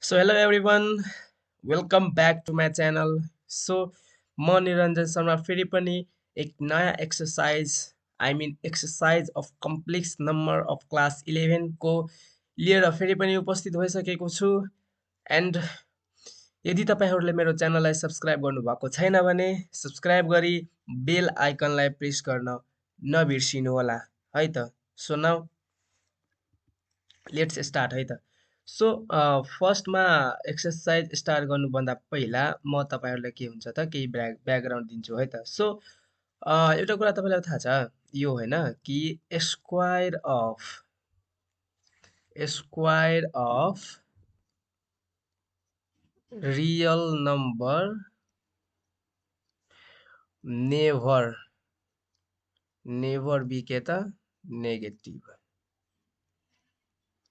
So hello everyone, welcome back to my channel. So म निरञ्जन शर्मा फेरि पनि एक नयाँ exercise of complex number of class 11 को लिएर फेरि पनि उपस्थित भइसकेको छु। एन्ड यदि तपाईहरूले मेरो च्यानललाई सब्स्क्राइब गर्नुभएको छैन भने सब्स्क्राइब गरी बेल आइकनलाई प्रेस गर्न नबिर्सिनु होला है त। सो नाउ लेट्स स्टार्ट है त। सो फर्स्टमा एक्सरसाइज स्टार्ट गर्नुभन्दा पहिला म तपाईँहरूलाई के हुन्छ त केही ब्याकग्राउन्ड दिन्छु है त। सो एउटा कुरा तपाईँलाई थाहा छ यो होइन कि square of real number never be के त नेगेटिभ।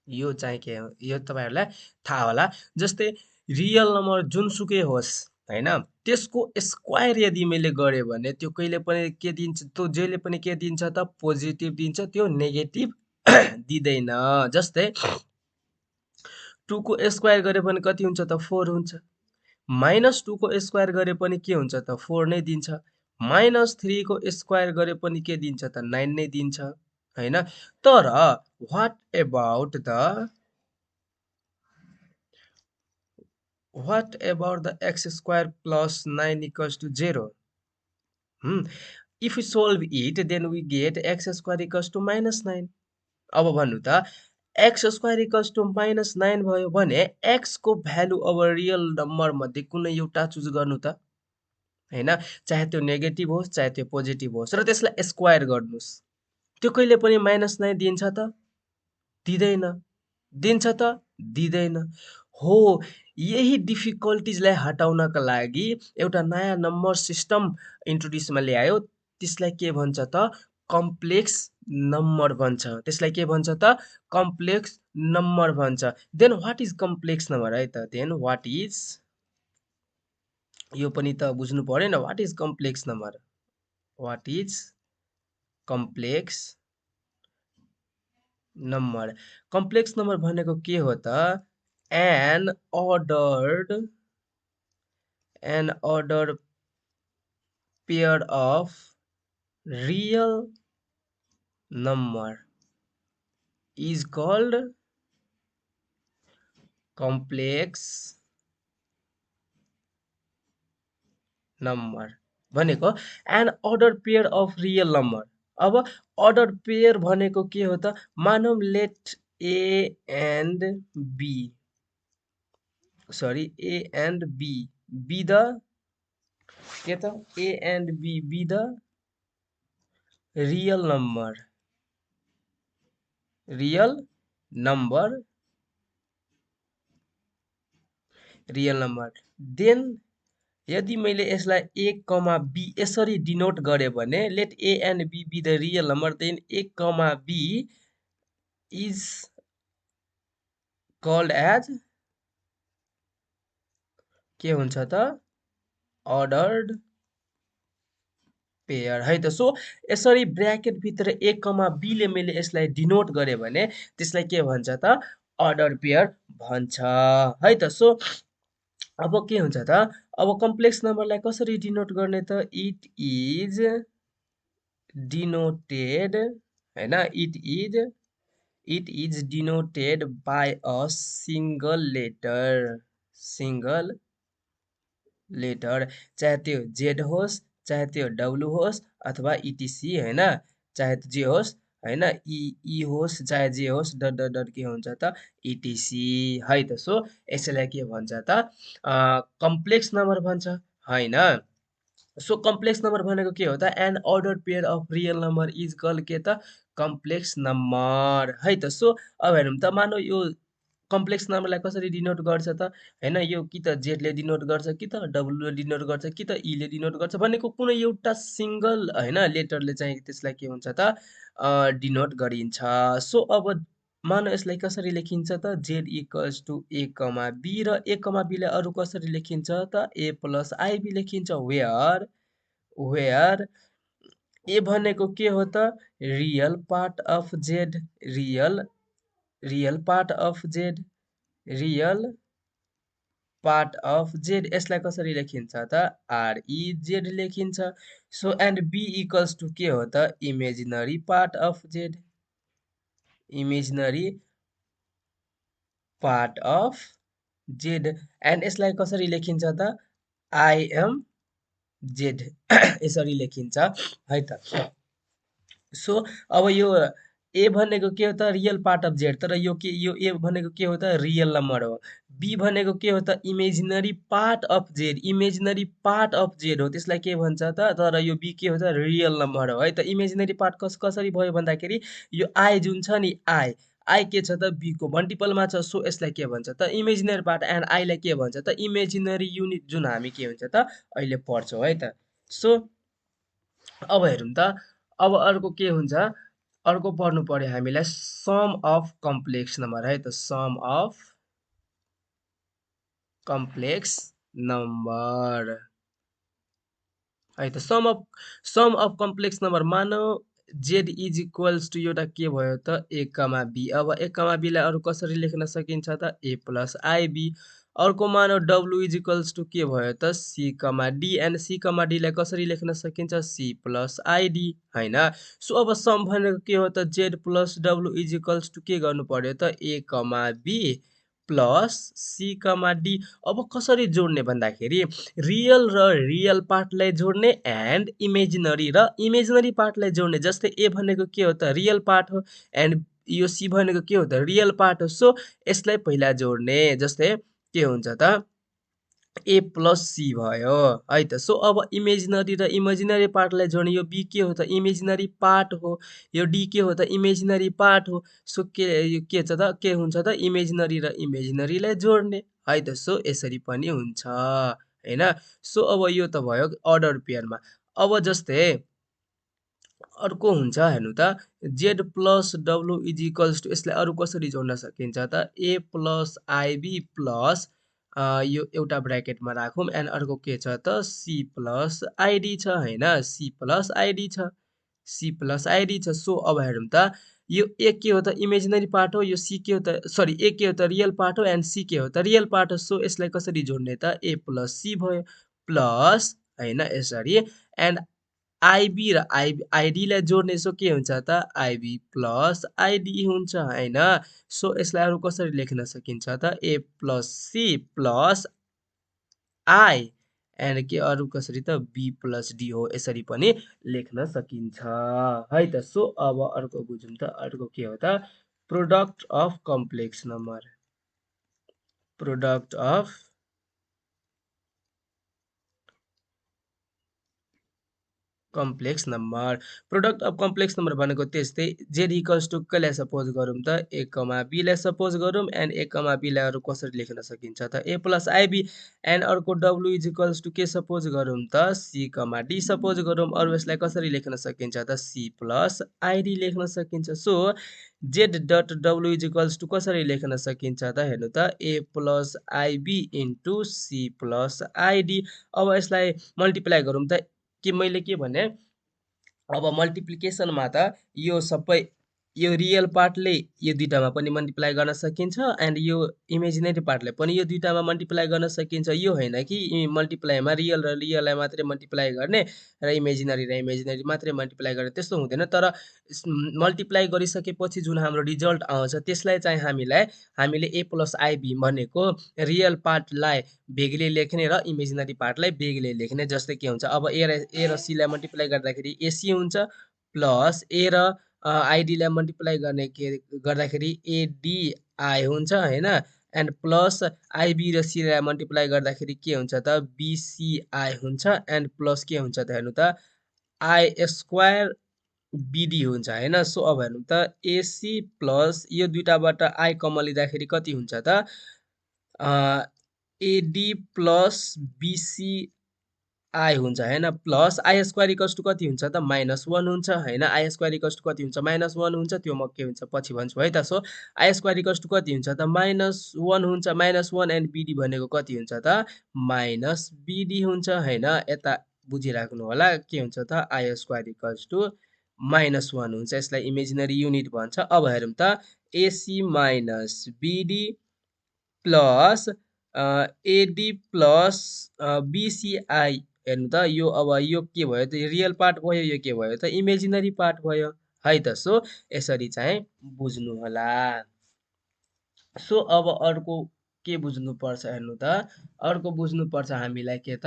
यो चाहिँ के हो यो तपाईहरुलाई थाहा होला। जस्तै रियल नम्बर जुनसुकै होस् हैन, त्यसको स्क्वायर यदि मैले गरे भने त्यो कहिले पनि के दिन्छ, त्यो जहिले पनि के दिन्छ त पोजिटिभ दिन्छ, त्यो नेगेटिभ दिँदैन। जस्तै 2 को स्क्वायर गरे पनि कति हुन्छ त 4 हुन्छ। -2 को स्क्वायर गरे पनि के हुन्छ त 4 नै दिन्छ। -3 को स्क्वायर गरे पनि के दिन्छ त 9 नै दिन्छ हैन। तर what about the x square plus 9 equals to 0? If we solve it, then we get x square equals to -9. अब भन्नु त x square equals to -9 भयो भने x को भ्यालु अब रियल नम्बर मध्ये कुनै एउटा चुज गर्नु त हैन, चाहे त्यो नेगेटिभ होस् चाहे त्यो पोजिटिभ होस्, र त्यसलाई स्क्वायर गर्नुस्। त्यो कहिले पनि -9 दिन्छ त दिँदैन, दिन्छ त दिँदैन। हो, यही डिफिकल्टिजलाई हटाउनका लागि एउटा नयाँ नम्बर सिस्टम इन्ट्रोड्युसमा ल्यायो। त्यसलाई के भन्छ त कम्प्लेक्स नम्बर भन्छ। त्यसलाई के भन्छ त कम्प्लेक्स नम्बर भन्छ। Then what is complex number है त। देन व्हाट इज, यो पनि त बुझ्नु पर्यो नि, what is complex number. What is complex number. Complex number भनेको के हो त an ordered pair of real number is called complex number। भनेको an ordered pair of real number। अब ordered pair भनेको के हो त, मानौं let a and b be the के त a and b be the real number। Then यदि मैले यसलाई a, b यसरी डिनोट गरे भने let a and b be the real number, then a, b is called as के हुन्छ त ordered पेयर है त। सो यसरी ब्र्याकेट भित्र a, b ले मैले यसलाई डिनोट गरे भने त्यसलाई के भन्छ त अर्डर पेयर भन्छ है त। सो अब के हुन्छ त, अब कम्प्लेक्स नम्बरलाई कसरी डिनोट गर्ने त, इट इज डिनोटेड हैन, it is denoted by a single letter, चाहे त्यो जेड होस् चाहे त्यो डब्लु होस् अथवा इटिसी हैन, चाहे जे होस् हैन, ई होस् चाहे जे होस्, डट के हुन्छ त इटिसी है त। सो यसैलाई के भन्छ त कम्प्लेक्स नम्बर भन्छ हैन। सो कम्प्लेक्स नम्बर भनेको के हो त an order pair of real number is called के त कम्प्लेक्स नम्बर है त। सो अब हेरौँ त, मानौ यो कम्प्लेक्स नम्बरलाई कसरी डिनोट गर्छ त हैन, यो कि त जेडले डिनोट गर्छ कि त डब्लुले डिनोट गर्छ कि त ईले डिनोट गर्छ भनेको कुनै एउटा सिंगल हैन लेटरले चाहिँ त्यसलाई के हुन्छ त डिनोट गरिन्छ। सो अब मानौ यसलाई कसरी लेखिन्छ त Z equals to a, b र a, b लाई अरु कसरी लेखिन्छ त a प्लस ib लेखिन्छ। वेयर a भनेको के हो त real part of Z, real part of Z, real part of Z यसलाई कसरी लेखिन्छ त REZ लेखिन्छ so and B equals to के हो त imaginary part of Z imaginary part of Z and यसलाई कसरी लेखिन्छ त IM जेड यसरी लेखिन्छ है त सो अब यो ए भनेको के हो त रियल पार्ट अफ जेड तर यो ए भनेको के हो त रियल नम्बर हो बी भनेको के हो त imaginary part of Z imaginary part of Z हो त्यसलाई के भन्छ त तर यो बी के हो त रियल नम्बर हो है त इमेजिनरी पार्ट कसरी भयो भन्दाखेरि यो आई जुन छ नि आई के छ त बी को मल्टिपलमा छ सो यसलाई के भन्छ त इमेजिनरी पार्ट एन्ड आईलाई के भन्छ त इमेजिनरी युनिट जुन हामी के हुन्छ त अहिले पढ्छौँ है त सो अब हेरौँ त अब अर्को के हुन्छ अर्को पढ्नु पर्यो हामीलाई सम अफ कम्प्लेक्स नम्बर है त सम अफ कम्प्लेक्स नम्बर है त सम अफ कम्प्लेक्स नम्बर मानौ जेड इज इक्वल्स टु एउटा के भयो त ए कमा बी अब ए कमा बीलाई अरू कसरी लेख्न सकिन्छ त ए प्लस आइबी अर्को मानौ डब्लु इज इक्वल्स टु के भयो त C comma D and C comma डीलाई कसरी लेख्न सकिन्छ सी प्लस आइडी होइन सो अब सम भनेको के हो त Z plus W is equals to के गर्नु पर्यो त A comma B plus C comma D अब कसरी जोड्ने भन्दाखेरि रियल पार्टलाई जोड्ने एन्ड इमेजिनरी पार्टलाई जोड्ने जस्तै ए भनेको के हो त रियल पार्ट हो एन्ड यो सी भनेको के हो त रियल पार्ट हो सो यसलाई पहिला जोड्ने जस्तै के हुन्छ त ए प्लस सी भयो है त सो अब इमेजिनरी र इमेजिनरी पार्टलाई जोड्ने यो बी के हो त इमेजिनरी पार्ट हो यो डी के हो त इमेजिनरी पार्ट हो सो यो के छ त के हुन्छ त इमेजिनरी र इमेजिनरीलाई जोड्ने है त सो यसरी पनि हुन्छ हैन सो अब यो त भयो अर्डर पेयरमा अब जस्तै अर्को हुन्छ हेर्नु त Z plus W is equals to यसलाई अरू कसरी जोड्न सकिन्छ त ए प्लस आइबी प्लस यो एउटा ब्र्याकेटमा राखौँ एन्ड अर्को के छ त सी प्लस आइडी छ होइन सी प्लस आइडी छ सी प्लस आइडी छ सो अब हेरौँ त यो ए के हो त इमेजिनरी पार्ट हो यो सी के हो त सरी ए के हो त रियल पार्ट हो एन्ड सी के हो त रियल पार्ट हो सो यसलाई कसरी जोड्ने त ए प्लस सी भयो प्लस होइन यसरी एन्ड आइबी र आइडीलाई जोड्ने सो के हुन्छ त आइबी प्लस आइडी हुन्छ होइन सो यसलाई अरू कसरी लेख्न सकिन्छ त A plus C plus I and के अरू कसरी त बी प्लस डी हो यसरी पनि लेख्न सकिन्छ है त सो अब अर्को बुझौँ त अर्को के हो त product of complex number product of complex number product of complex number भनेको त्यस्तै जेड इक्वल्स टु कसलाई सपोज गरौँ त ए कमा बीलाई सपोज गरौँ एन्ड ए कमा बीलाई अरू कसरी लेख्न सकिन्छ त ए प्लस आइबी एन्ड अर्को डब्लु इज इक्वल्स टु के सपोज गरौँ त सी कमा डी सपोज गरौँ अरू यसलाई कसरी लेख्न सकिन्छ त सी प्लस आइडी लेख्न सकिन्छ so Z dot W is equals to कसरी लेख्न सकिन्छ त हेर्नु त A plus i B into C plus i D अब यसलाई मल्टिप्लाई गरौँ त कि मैले के भने अब मल्टिप्लिकेसनमा त यो सबै यो रियल पार्टले यो दुईटामा पनि मल्टिप्लाई गर्न सकिन्छ एन्ड यो इमेजिनरी पार्टले पनि यो दुईटामा मल्टिप्लाई गर्न सकिन्छ यो होइन कि मल्टिप्लाईमा रियल र रियललाई मात्रै मल्टिप्लाई गर्ने र इमेजिनरी मात्रै मल्टिप्लाई गर्ने त्यस्तो हुँदैन तर मल्टिप्लाई गरिसकेपछि जुन हाम्रो रिजल्ट आउँछ त्यसलाई चाहिँ हामीले ए प्लस आइबी भनेको रियल पार्टलाई बेग्लै लेख्ने र इमेजिनरी पार्टलाई बेग्लै लेख्ने जस्तै के हुन्छ अब ए र सीलाई मल्टिप्लाई गर्दाखेरि एसी हुन्छ प्लस ए र आइडीलाई मल्टिप्लाई गर्दाखेरि एडिआई हुन्छ होइन एन्ड प्लस आइबी र सीलाई मल्टिप्लाई गर्दाखेरि के हुन्छ त बिसिआई हुन्छ एन्ड प्लस के हुन्छ त हेर्नु त आई स्क्वायर बिडी हुन्छ होइन सो अब हेर्नु त एसी प्लस यो दुईटाबाट आई कमन लिँदाखेरि कति हुन्छ त एडी प्लस बिसी आई हुन्छ होइन plus I square equals to कति हुन्छ त -1 हुन्छ होइन आई स्क्वायर इक्वल्स टु कति हुन्छ -1 हुन्छ त्यो म के हुन्छ पछि भन्छु है त so I square equals to कति हुन्छ त -1 हुन्छ -1 एन्ड बिडी भनेको कति हुन्छ त माइनस बिडी हुन्छ होइन यता बुझिराख्नु होला के हुन्छ त आई स्क्वायर इक्वल्स टु -1 हुन्छ यसलाई इमेजिनरी युनिट भन्छ अब हेरौँ त AC minus BD plus AD plus B C I हेर्नु त यो अब यो के भयो त रियल पार्ट भयो यो के भयो त इमेजिनरी पार्ट भयो है त सो यसरी चाहिँ बुझ्नु होला सो अब अर्को के बुझ्नुपर्छ हेर्नु त अर्को बुझ्नुपर्छ हामीलाई के त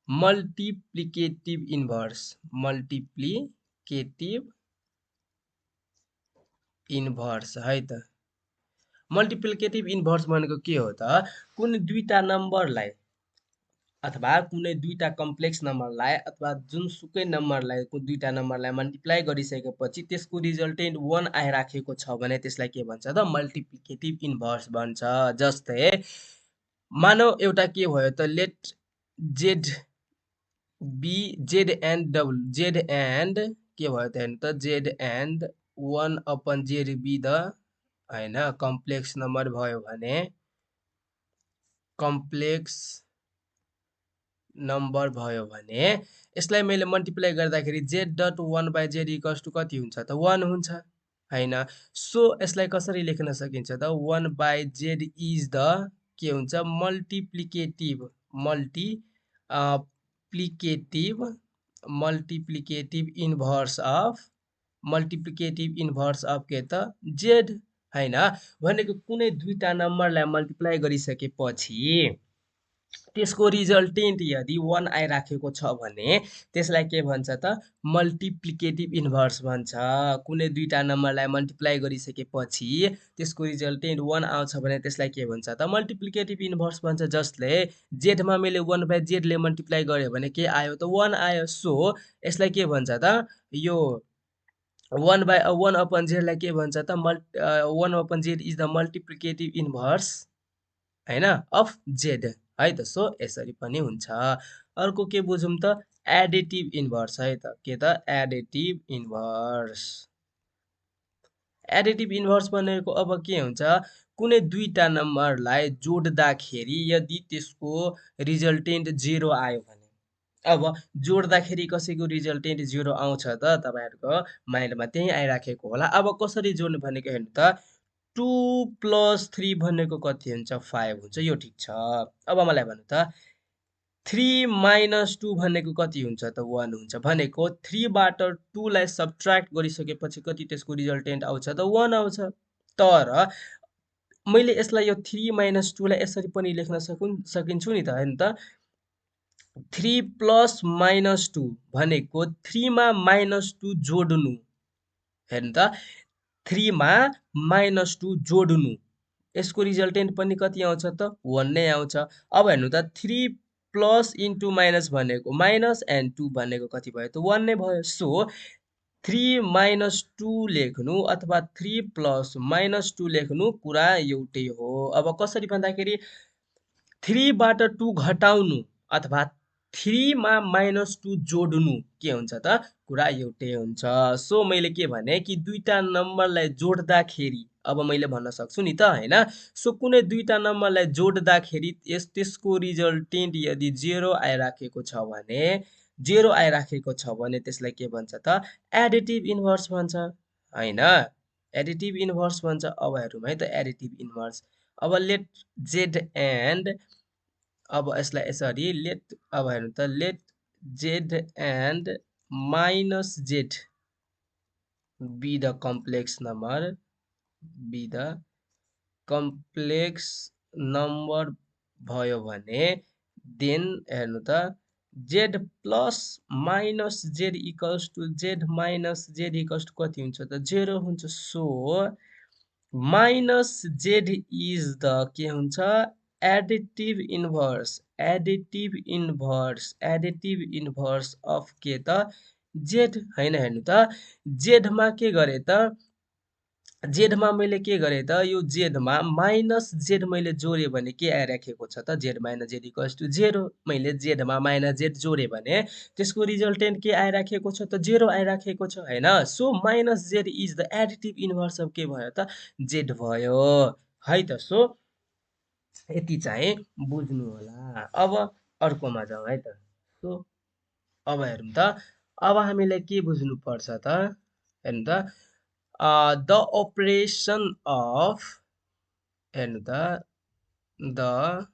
मल्टिप्लिकेटिभ इन्भर्स मल्टिप्लिकेटिभ इन्भर्स है त मल्टिप्लिकेटिभ इन्भर्स भनेको के हो त कुनै दुईटा नम्बरलाई अथवा कुनै दुईटा कम्प्लेक्स नम्बरलाई अथवा जुनसुकै नम्बरलाई दुईटा नम्बरलाई मल्टिप्लाई गरिसकेपछि त्यसको रिजल्टेन्ट 1 आइराखेको छ भने त्यसलाई के भन्छ त मल्टिप्लिकेटिभ इन्भर्स भन्छ जस्तै मानौ एउटा के भयो त let Z be Z and W Z and के भयो त हेर्नु त Z and 1 Z be the हैन कम्प्लेक्स नम्बर भयो भने कम्प्लेक्स नम्बर भयो भने यसलाई मैले मल्टिप्लाई गर्दाखेरि Z dot 1/z equals to कति हुन्छ त 1 हुन्छ हैन सो यसलाई कसरी लेख्न सकिन्छ त 1/z इज द के हुन्छ मल्टिप्लिकेटिभ मल्टिप्लिकेटिभ इन्भर्स अफ के त जेड हैन भनेको कुनै दुईटा नम्बरलाई मल्टिप्लाई गरिसकेपछि त्यसको रिजल्टेन्ट यदि 1 आइराखेको छ भने त्यसलाई के भन्छ त मल्टिप्लिकेटिभ इन्भर्स भन्छ कुनै दुईटा नम्बरलाई मल्टिप्लाई गरिसकेपछि त्यसको रिजल्टेन्ट 1 आउँछ भने त्यसलाई के भन्छ त मल्टिप्लिकेटिभ इन्भर्स भन्छ जसले जेडमा मैले 1/z ले मल्टिप्लाई गरे भने के आयो त 1 आयो सो यसलाई के भन्छ त यो 1/1/z लाई के भन्छ त 1/z is the multiplicative inverse हैन अफ जेड है त सो यसरी पनि हुन्छ अर्को के बुझौँ त एडिटिभ इन्भर्स है त के त एडिटिभ इन्भर्स भनेको अब के हुन्छ कुनै दुईटा नम्बरलाई जोड्दाखेरि यदि त्यसको रिजल्टेन्ट 0 आयो भने अब जोड्दाखेरि कसैको रिजल्टेन्ट 0 आउँछ त तपाईहरुको माइन्डमा त्यही आइराखेको होला अब कसरी जोड्नु भनेको हेर्नु त 2 + 3 भनेको कति हुन्छ 5 हुन्छ यो ठिक छ अब मलाई भन्नु त 3 - 2 भनेको कति हुन्छ त 1 हुन्छ भनेको 3 बाट 2 लाई सबट्र्याक्ट गरिसकेपछि कति त्यसको रिजल्टेन्ट आउँछ त 1 आउँछ तर मैले यसलाई यो 3 - 2 लाई यसरी पनि लेख्न सकिन्छु नि त हैन त 3 + -2 भनेको 3 मा -2 जोड्नु हेर्नु त 3 मा -2 जोड्नु यसको रिजल्टेन्ट पनि कति आउँछ त 1 नै आउँछ अब हेर्नु त 3 प्लस इन्टु माइनस भनेको माइनस एन्ड 2 भनेको कति भयो त 1 नै भयो सो 3 - 2 लेख्नु अथवा 3 + -2 लेख्नु कुरा एउटै हो अब कसरी भन्दाखेरि 3 बाट 2 घटाउनु अथवा 3 मा -2 जोड्नु के हुन्छ त कुरा एउटै हुन्छ सो मैले के भने कि दुईटा नम्बरलाई जोड्दाखेरि अब मैले भन्न सक्छु नि त हैन सो कुनै दुईटा नम्बरलाई जोड्दाखेरि त्यसको रिजल्टेन्ट यदि 0 आइराखेको छ भने त्यसलाई के भन्छ त एडिटिभ इन्भर्स भन्छ हैन एडिटिभ इन्भर्स भन्छ अब हेरौँ है त एडिटिभ इन्भर्स अब लेट जेड एन्ड अब यसलाई यसरी लेट अब हेर्नु त let Z and -z be the complex number भयो भने देन हेर्नु त z plus -z equals to z -z equals to कति हुन्छ त 0 हुन्छ सो -z इज द के हुन्छ एडिटिभ इन्भर्स अफ के त जेड हैन हेर्नु त जेडमा के गरे त जेडमा मैले के गरे त यो जेडमा -z मैले जोडे भने के आइराखेको छ त z - z इक्वल्स टु 0 मैले जेडमा -z जोडे भने त्यसको रिजल्टेन्ट के आइराखेको छ त 0 आइराखेको छ हैन so -z is the additive inverse of के भयो त z भयो है त सो यति चाहिँ बुझ्नु होला अब अर्कोमा जाउँ है त सो अब हेरौँ त अब हामीले के बुझ्नु पर्छ त हेर्नु त द अपरेसन अफ हेर्नु त the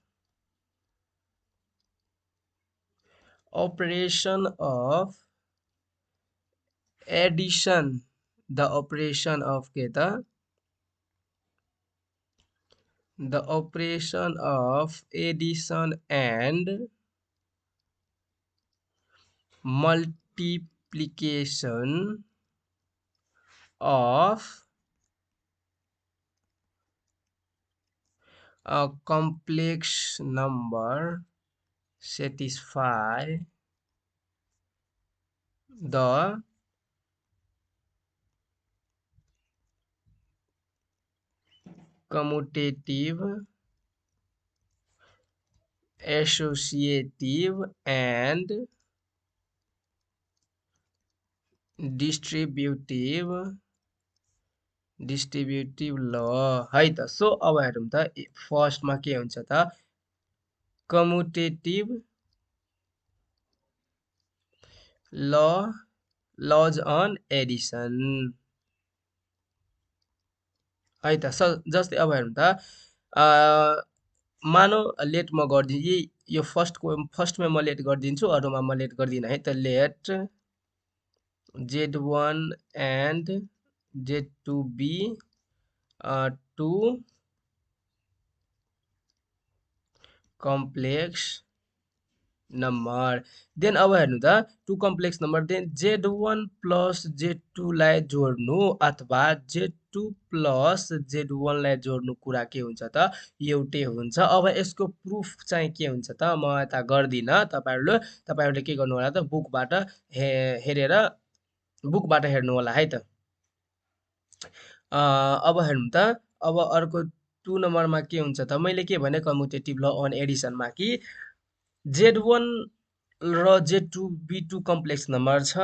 operation of addition, the operation of के त the operation of addition and multiplication of a complex number satisfy the commutative, associative and distributive ल है त। सो अब हेरौँ त फर्स्टमा के हुन्छ त कम्युटेटिभ लज अन एडिसन है त। जस्तै अब हेरौँ त मानौ लेट म गरिदिन्छु यो फर्स्टमा म लेट गरिदिन्छु, अरूमा म लेट गर्दिनँ है त। Let Z1 and Z2 be two complex number. Then अब हेर्नु त two complex number, then Z1 plus Z2 लाई जोड्नु अथवा Z2 प्लस Z1 लाई जोड्नु कुरा के हुन्छ त एउटै हुन्छ। अब यसको प्रुफ चाहिँ के हुन्छ त म यता गर्दिनँ, तपाईहरुले के गर्नु होला त बुकबाट हेरेर बुकबाट हेर्नु होला है त। अब हेर्नु त अब अर्को 2 नम्बरमा के हुन्छ त मैले के भने कम्युटेटिभ ल अन एडिसनमा कि Z1 र Z2 B2 कम्प्लेक्स नम्बर छ।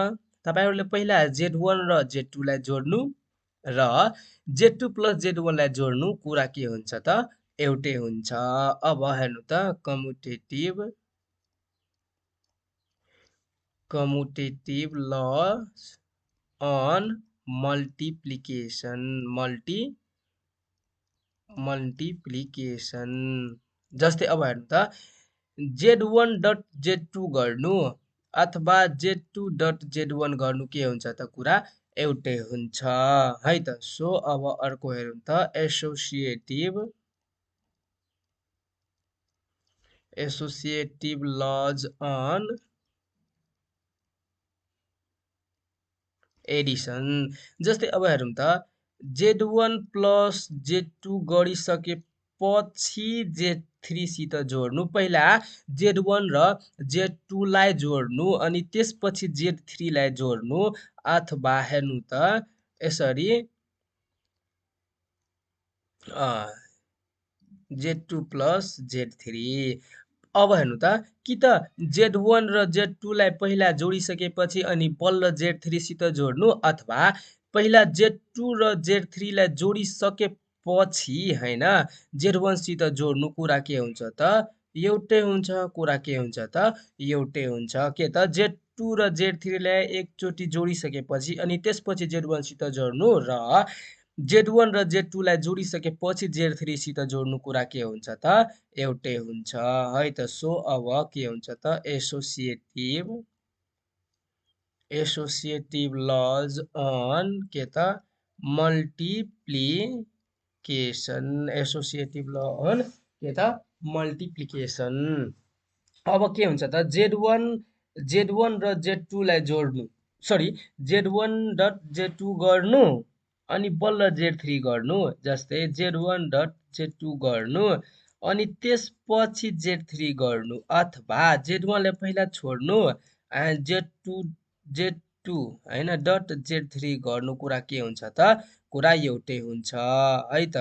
तपाईहरुले पहिला Z1 र Z2 लाई जोड्नु र Z2 प्लस Z1 लाई जोड्नु कुरा के हुन्छ त एउटै हुन्छ। अब हेर्नु त कम्युटेटिभ ल अन मल्टिप्लिकेसन जस्तै अब हेर्नु त Z1 डट Z2 गर्नु अथवा Z2 डट Z1 गर्नु के हुन्छ त कुरा एउटै हुन्छ है त। सो अब अर्को हेरौँ त एसोसिएटिभ लज अन एडिसन जस्तै अब हेरौँ त Z1 प्लस Z2 गरिसकेपछि Z3 सित जोड्नु। पहिला Z1 र Z2 लाई जोड्नु अनि त्यसपछि Z3 लाई जोड्नु अथवा हेर्नु त यसरी Z2 प्लस Z3। अब हेर्नु त कि त Z1 र Z2 लाई पहिला जोडिसकेपछि अनि बल्ल Z3 सित जोड्नु अथवा पहिला Z2 र Z3 लाई जोडिसकेपछि हैन Z1 सित जोड्नु कुरा के हुन्छ त एउटै हुन्छ। कुरा के हुन्छ त एउटै हुन्छ के त Z2 र Z3 लाई एकचोटी जोडिसकेपछि अनि त्यसपछि Z1 सित जोड्नु र Z1 र Z2 लाई जोडिसकेपछि Z3 सित जोड्नु कुरा के हुन्छ त एउटै हुन्छ है त। सो अब के हुन्छ त एसोसिएटिभ लज अन के त मल्टिप्लिकेसन अब के हुन्छ त Z1 र Z2 लाई जोड्नु Z1 डट Z2 गर्नु अनि बल्ल Z3 गर्नु। जस्तै Z1 डट Z2 गर्नु अनि त्यसपछि Z3 गर्नु अथवा Z1 लाई पहिला छोड्नु and Z2 हैन डट Z3 गर्नु कुरा के हुन्छ त कुरा एउटै हुन्छ है त।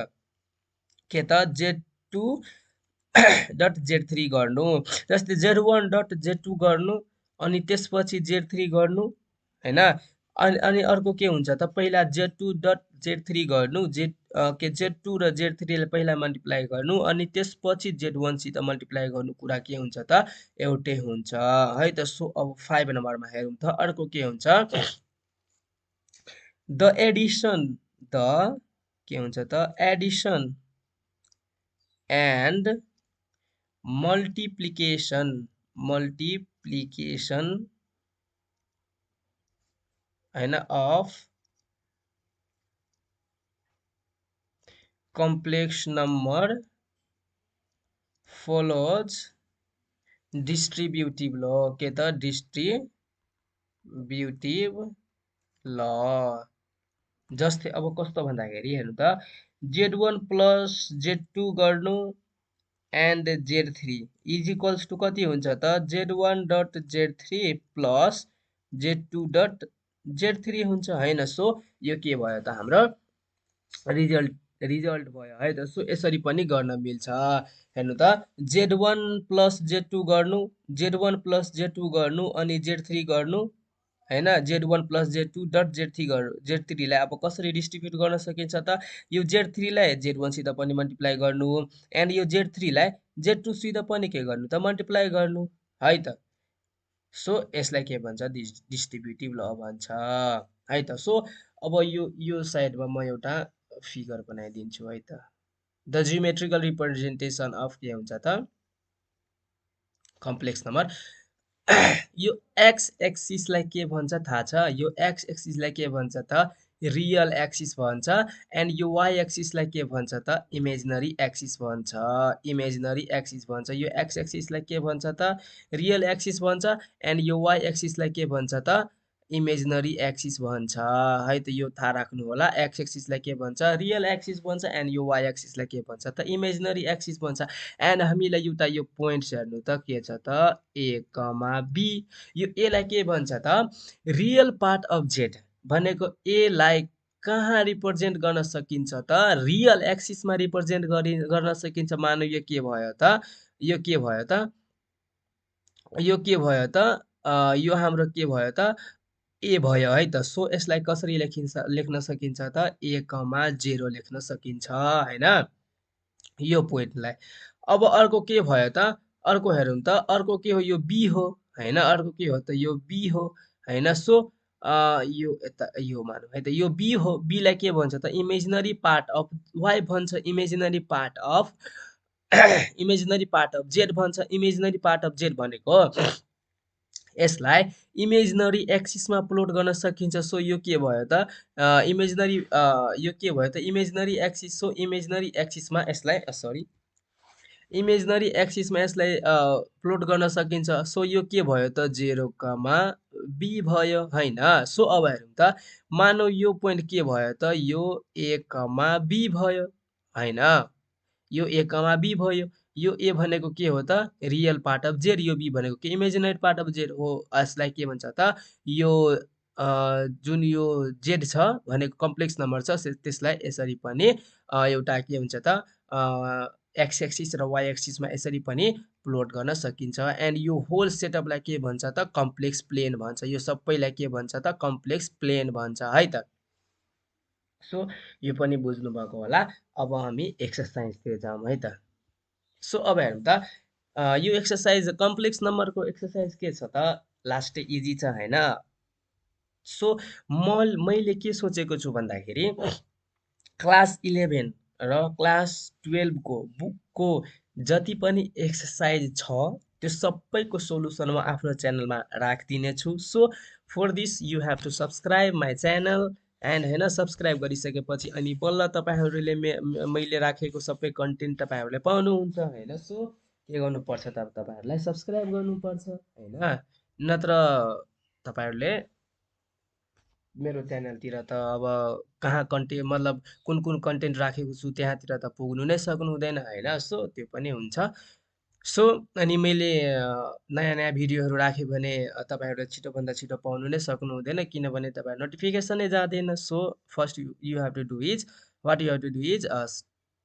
के त Z2 डट Z3 गर्नु जस्तै Z1 डट Z2 गर्नु अनि त्यसपछि Z3 गर्नु हैन। अनि अर्को के हुन्छ त पहिला Z2 डट Z3 गर्नु Z2 र Z3 लाई पहिला मल्टिप्लाई गर्नु अनि त्यसपछि Z1 सित मल्टिप्लाई गर्नु कुरा के हुन्छ त एउटै हुन्छ है त। सो अब 5 नम्बरमा हेरौँ त अर्को के हुन्छ the addition and multiplication multiplication हैन of complex number follows distributive law के त डिस्ट्रिब्युटिभ ल जस्तै अब कस्तो भन्दाखेरि हेर्नु त Z1 प्लस Z2 गर्नु and Z3 is equals to कति हुन्छ त Z1 dot Z3 plus Z2 dot Z3 हुन्छ हैन सो यो के भयो त हाम्रो रिजल्ट भयो है त सो यसरी पनि गर्न मिल्छ हेर्नु त Z1 प्लस Z2 गर्नु Z1 प्लस Z2 गर्नु अनि Z3 गर्नु हैन Z1 plus Z2 dot Z3 गर्नु Z3 लाई अब कसरी डिस्ट्रिब्युट गर्न सकिन्छ त यो Z3 लाई Z1 सित पनि मल्टिप्लाई गर्नु एन्ड यो Z3 लाई Z2 सित पनि के गर्नु त मल्टिप्लाई गर्नु है त सो यसलाई के भन्छ डिस्ट्रिब्युटिभ ल भन्छ है त सो अब यो साइडमा म एउटा फिगर बनाइदिन्छु है त द जियोमेट्रिकल रिप्रेजेन्टेसन अफ के हुन्छ त कम्प्लेक्स नम्बर यो एक्स एक्सिसलाई के भन्छ थाहा छ यो एक्स एक्सिसलाई के भन्छ त रियल एक्सिस भन्छ एन्ड यो वाइ एक्सिसलाई के भन्छ त इमेजिनरी एक्सिस भन्छ इमेजिनरी एक्सिस भन्छ यो एक्स एक्सिसलाई के भन्छ त रियल एक्सिस भन्छ एन्ड यो वाइ एक्सिसलाई के भन्छ त इमेजिनरी एक्सिस भन्छ है त यो थाहा राख्नु होला एक्स एक्सिसलाई के भन्छ रियल एक्सिस भन्छ एन्ड यो वाइ एक्सिसलाई के भन्छ त इमेजिनरी एक्सिस भन्छ एन्ड हामीलाई एउटा यो पोइन्ट्स हेर्नु त के छ त ए कमा बी यो ए लाई के भन्छ त रियल पार्ट अफ जेड भनेको ए लाई कहाँ रिप्रेजेन्ट गर्न सकिन्छ त रियल एक्सिसमा रिप्रेजेन्ट गर्न सकिन्छ मानौ यो के भयो त यो के भयो त यो के भयो त यो हाम्रो के भयो त ए भयो है त सो यसलाई कसरी लेख्न सकिन्छ त ए कमा 0 लेख्न सकिन्छ हैन यो पोइन्टलाई अब अर्को के भयो त अर्को हेरौँ त अर्को के हो यो बी हो हैन अर्को के हो त यो बी हो हैन सो यो यता यो मानौँ है त यो बी हो बी लाई के भन्छ त इमेजिनरी पार्ट अफ वाइ भन्छ imaginary part of imaginary part of Z भन्छ इमेजिनरी पार्ट अफ जेड भनेको यसलाई इमेजिनरी एक्सिसमा प्लोट गर्न सकिन्छ सो यो के भयो त इमेजिनरी यो के भयो त इमेजिनरी एक्सिस सो इमेजिनरी एक्सिसमा यसलाई इमेजिनरी एक्सिसमा यसलाई प्लोट गर्न सकिन्छ सो यो के भयो त 0 कमा बी भयो हैन सो अब हेरौँ त मानौ यो पोइन्ट के भयो त यो ए कमा बी भयो हैन यो ए कमा बी भयो यो ए भनेको के हो त रियल पार्ट अफ जेड यो बी भनेको के इमेजिनरी पार्ट अफ जेड हो यसलाई के भन्छ त यो जुन यो जेड छ भनेको कम्प्लेक्स नम्बर छ त्यसलाई यसरी पनि एउटा के हुन्छ त एक्स एक्सिस र वाइ एक्सिसमा यसरी पनि प्लोट गर्न सकिन्छ एन्ड यो होल सेटअपलाई के भन्छ त कम्प्लेक्स प्लेन भन्छ यो सबैलाई के भन्छ त कम्प्लेक्स प्लेन भन्छ है त सो यो पनि बुझ्नु भएको होला अब हामी एक्सरसाइजतिर जाउँ है त सो अब हेरौँ त यो एक्सरसाइज कम्प्लेक्स नम्बरको एक्सरसाइज के छ त लास्टै इजी छ हैन सो मैले के सोचेको छु भन्दाखेरि क्लास 11 र क्लास 12 को बुकको जति पनि एक्सरसाइज छ त्यो सबैको सोलुसन म आफ्नो च्यानलमा राखिदिने छु so for this you have to subscribe my channel and हैन सब्सक्राइब गरिसकेपछि अनि बल्ल तपाईहरूले मैले राखेको सबै कन्टेन्ट तपाईहरूले पाउनुहुन्छ हैन सो के गर्नुपर्छ त तपाईहरूलाई सब्सक्राइब गर्नुपर्छ हैन नत्र तपाईहरूले मेरो च्यानलतिर त अब कहाँ कन्टेन्ट मतलब कुन कन्टेन्ट राखेको छु त्यहाँतिर त पुग्नु नै सक्नु हुँदैन हैन सो त्यो पनि हुन्छ सो अनि मैले नयाँ नयाँ भिडियोहरू राखेँ भने तपाईहरूले छिटोभन्दा छिटो पाउनु नै सक्नु हुँदैन किनभने तपाईँ नोटिफिकेसनै जाँदैन so first you have to do is what you have to do is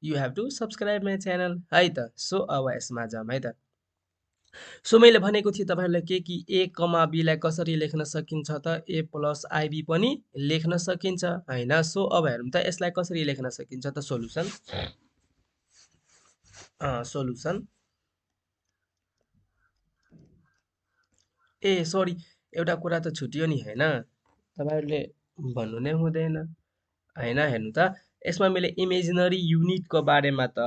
you have to subscribe my channel है त सो अब यसमा जाऊँ है त सो मैले भनेको थिएँ तपाईहरूलाई के कि ए कमा बीलाई कसरी लेख्न सकिन्छ त ए प्लस आइबी पनि लेख्न सकिन्छ हैन सो अब हेरौँ त यसलाई कसरी लेख्न सकिन्छ त सोलुसन ए सरी एउटा कुरा त छुट्यो नि हैन तपाईहरूले भन्नु नै हुँदैन हैन हेर्नु त यसमा मैले इमेजिनरी युनिटको बारेमा त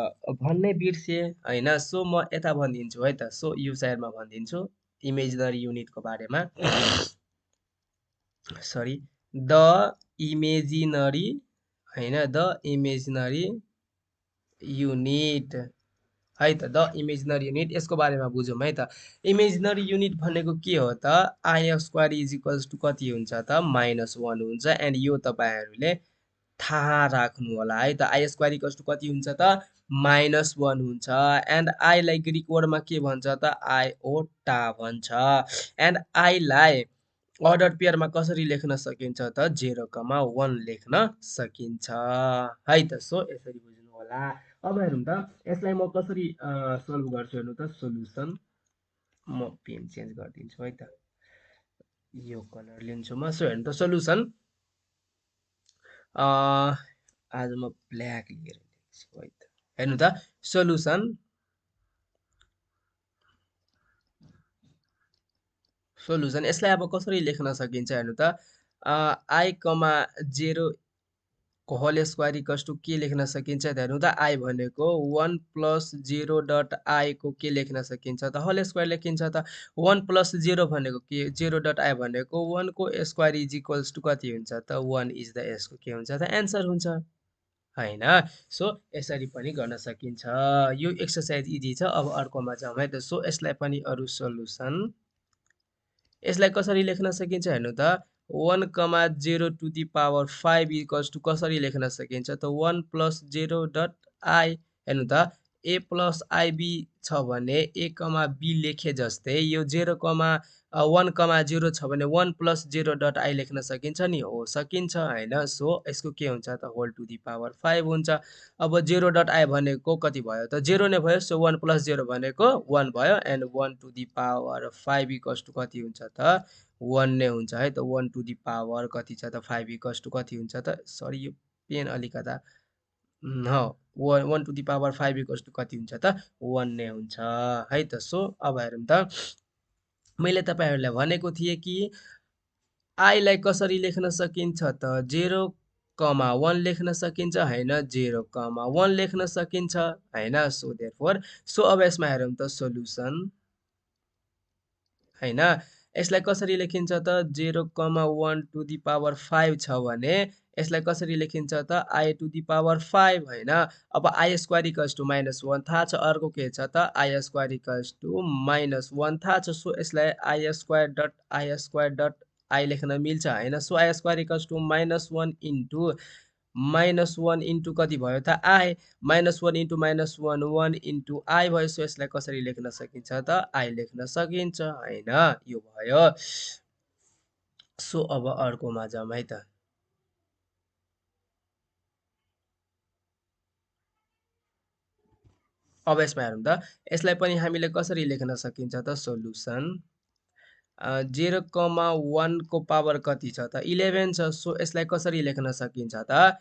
भन्नै बिर्सेँ होइन। सो म यता भनिदिन्छु है त। सो यो साइडमा भनिदिन्छु इमेजिनरी युनिटको बारेमा। सरी, द इमेजिनरी होइन, द इमेजिनरी युनिट है त। द इमेजिनरी युनिट यसको बारेमा बुझौँ है त। इमेजिनरी युनिट भनेको के हो त, i square is equals to कति हुन्छ त, -1 हुन्छ। एन्ड यो तपाईँहरूले थाहा राख्नु होला है त। आई स्क्वायर इक्वल्स टु कति हुन्छ त, -1 हुन्छ। एन्ड आईलाई ग्रिक वर्डमा के भन्छ त, आइओटा भन्छ। एन्ड आईलाई अर्डर पेयरमा कसरी लेख्न सकिन्छ त, 0,1 लेख्न सकिन्छ है त। सो यसरी बुझ्नु होला। अब हेरौँ त यसलाई म कसरी सल्भ गर्छु हेर्नु त। सोल्युसन, म पेन चेन्ज गरिदिन्छु है त, यो कलर लिन्छु म। सो हेर्नु त सोल्युसन, आज म ब्ल्याक लिएर लेख्छु है त। हेर्नु त सोल्युसन, सोल्युसन यसलाई अब कसरी लेख्न सकिन्छ हेर्नु त। आई कमा 0 को होल स्क्वायर इक्वल्स टु के लेख्न सकिन्छ त हेर्नु त। आई भनेको 1 प्लस 0 डट आई को के लेख्न सकिन्छ त, होल स्क्वायर लेखिन्छ त। 1 प्लस 0 भनेको के, 0 डट आई भनेको 1 को स्क्वायर इज इक्वल्स टु कति हुन्छ त, 1 इज द यसको के हुन्छ त, एन्सर हुन्छ होइन। सो यसरी पनि गर्न सकिन्छ। यो एक्सर्साइज इजी छ। अब अर्कोमा जाउँ है त। सो यसलाई पनि अरू सोल्युसन, यसलाई कसरी लेख्न सकिन्छ हेर्नु त। 1,0 to the power 5 equals to कसरी लेख्न सकिन्छ त, 1 प्लस 0 डट आई। हेर्नु त ए प्लस आइबी छ भने ए कमा बी लेखे जस्तै यो 1,0 छ भने 1 प्लस 0 डट आई लेख्न सकिन्छ नि, हो सकिन्छ होइन। सो यसको के हुन्छ त, होल टु दी पावर 5 हुन्छ। अब 0 डट आई भनेको कति भयो त, 0 नै भयो। सो 1 प्लस 0 भनेको 1 भयो। And 1 to the power 5 equals to कति हुन्छ त, 1 नै हुन्छ है त। 1 टु दी पावर कति छ त, 5 इक्वल्स टु कति हुन्छ त, सरी यो पेन अलिकता 1 to the power 5 equals to कति हुन्छ त, 1 नै हुन्छ है त। सो अब हेरौँ त, मैले तपाईँहरूलाई भनेको थिएँ कि आईलाई कसरी लेख्न सकिन्छ त, 0,1 लेख्न सकिन्छ होइन, 0,1 लेख्न सकिन्छ होइन। सो देयरफोर, सो अब यसमा हेरौँ त सोल्युसन होइन। यसलाई कसरी लेखिन्छ त, 0,1 टु दी पावर 5 छ भने यसलाई कसरी लेखिन्छ त, आई टु दी पावर 5 होइन। अब आई स्क्वायर इक्वल्स टु -1 थाहा छ, अर्को के छ त, आई स्क्वायर इक्वल्स टु -1 थाहा छ। सो यसलाई आई स्क्वायर डट आई लेख्न मिल्छ होइन। So I square equals to -1 into कति भयो त, आई। -1 इन्टु -1 1 इन्टु आई भयो। सो यसलाई कसरी लेख्न सकिन्छ त, आई लेख्न सकिन्छ होइन। यो भयो। सो अब अर्कोमा जाउँ है त। अब यसमा हेरौँ त, यसलाई पनि हामीले कसरी लेख्न सकिन्छ त, सोल्युसन 0,1 को पावर कति छ त, 11 छ। सो यसलाई कसरी लेख्न सकिन्छ त,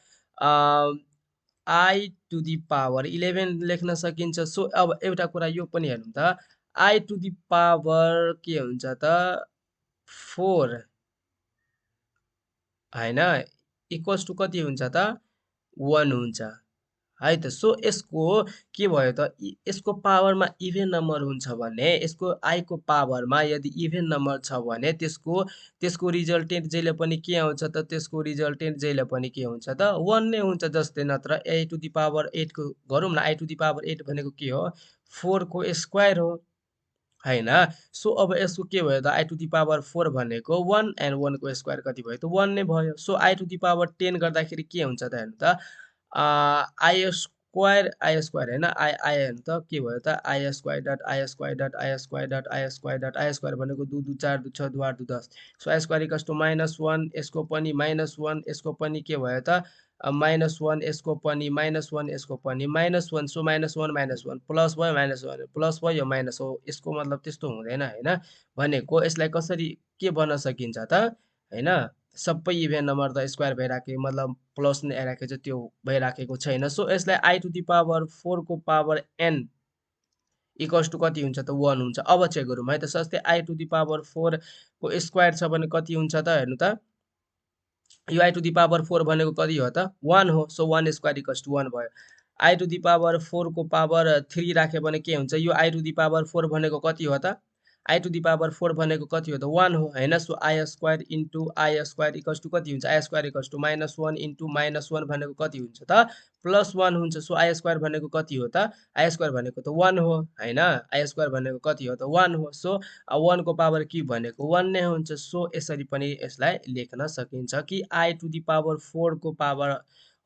आई टु दी पावर 11 लेख्न सकिन्छ। सो अब एउटा कुरा यो पनि हेरौँ त, आई टु दी पावर के हुन्छ त, 4 होइन, इक्वल्स टु कति हुन्छ त, 1 हुन्छ है त। सो यसको के भयो त, यसको पावरमा इभेन नम्बर हुन्छ भने, यसको आईको पावरमा यदि इभेन नम्बर छ भने त्यसको रिजल्टेन्ट जहिले पनि के आउँछ त, त्यसको रिजल्टेन्ट जहिले पनि के हुन्छ त, 1 नै हुन्छ। जस्तै नत्र ए टु दी पावर 8 को गरौँ न। आई टु दी पावर 8 भनेको के हो, 4 को स्क्वायर हो होइन। सो अब यसको के भयो त, आई टु दी पावर 4 भनेको 1 एन्ड 1 को स्क्वायर कति भयो त, 1 नै भयो। So i to the power 10 गर्दाखेरि के हुन्छ त हेर्नु त, आई स्क्वायर होइन, आई हेर्नु त के भयो त, i square dot i square dot i square dot i square dot i square भनेको 2 2 4 2 6 2 8 2 10। So I square equals to -1, यसको पनि -1, यसको पनि के भयो त, -1, यसको पनि -1, यसको पनि -1। सो -1 प्लस भयो, -1 प्लस भयो, यो माइनस हो। यसको मतलब त्यस्तो हुँदैन होइन। भनेको यसलाई कसरी के बन्न सकिन्छ त होइन, सबै इभेन नम्बर त स्क्वायर भइराखेको मतलब प्लस नै आइराखेको छ, त्यो भइराखेको छैन। सो यसलाई आई टु दी पावर 4 को पावर n इक्वल्स टु कति हुन्छ त, 1 हुन्छ। अब चेक गरौँ है त। जस्तै आई टु दी पावर 4 को स्क्वायर छ भने कति हुन्छ त हेर्नु त, यो आई टु दि पावर 4 भनेको कति हो त 1 हो। सो 1 स्क्वायर इक्वल्स टु 1 भयो। आई टु दि पावर 4 को पावर 3 राख्यो भने के हुन्छ, यो आई टु दि पावर 4 भनेको कति हो त आई टु दि पावर 4 भनेको कति हो त 1 हो हैन। So I square into i square equals to कति हुन्छ, i square equals to -1 into -1 भनेको कति हुन्छ त +1 हुन्छ। सो आई स्क्वायर भनेको कति हो त आई स्क्वायर भनेको त 1 हो हैन। आई स्क्वायर भनेको कति हो त 1 हो। सो 1 को पावर क्युब भनेको 1 नै हुन्छ। सो यसरी पनि यसलाई लेख्न सकिन्छ कि आई टु दि पावर 4 को पावर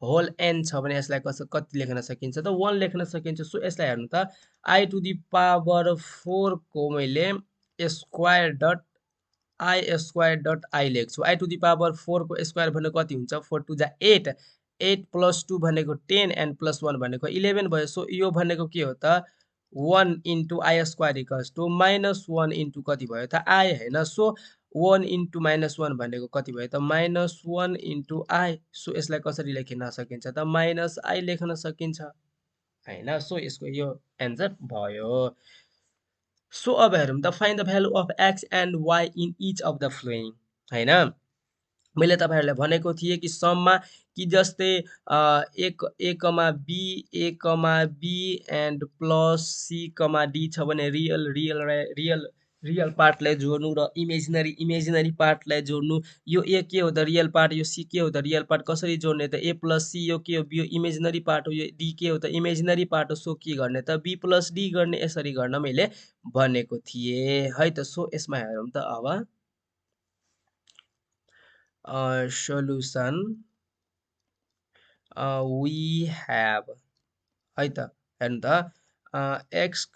होल n छ भने यसलाई कति लेख्न सकिन्छ त 1 लेख्न सकिन्छ। सो यसलाई हेर्नु त आई टु दि पावर 4 को मैले square dot i square dot I लेख्छु। आई टु दि पावर 4 को स्क्वायर भनेको कति हुन्छ 4 टु जा 8, 8 प्लस 2 भनेको 10 एन्ड प्लस 1 भनेको 11 भयो। सो यो भनेको के हो त 1 into i square equals to -1 into कति भयो त आई हैन। सो 1 इन्टु -1 भनेको कति भयो त -1 इन्टु आई। सो यसलाई कसरी लेखिन सकिन्छ त माइनस आई लेख्न सकिन्छ हैन। सो यसको यो एन्सर भयो। सो अब हेरौँ त find the value of X and Y in each of the following हैन। मैले तपाईहरुलाई भनेको थिएँ कि सममा कि जस्तै A comma B, A comma B and plus C comma D छ भने रियल पार्टलाई जोड्नु र इमेजिनरी पार्टलाई जोड्नु। यो ए के हो त रियल पार्ट, यो सी के हो त रियल पार्ट, कसरी जोड्ने त ए प्लस सी यो के हो यो इमेजिनरी पार्ट हो, यो डी के हो त इमेजिनरी पार्ट हो। सो के गर्ने त बी प्लस डी गर्ने, यसरी गर्न मैले भनेको थिएँ है त। सो यसमा हेरौँ त अब solution we have है त हेर्नु त x,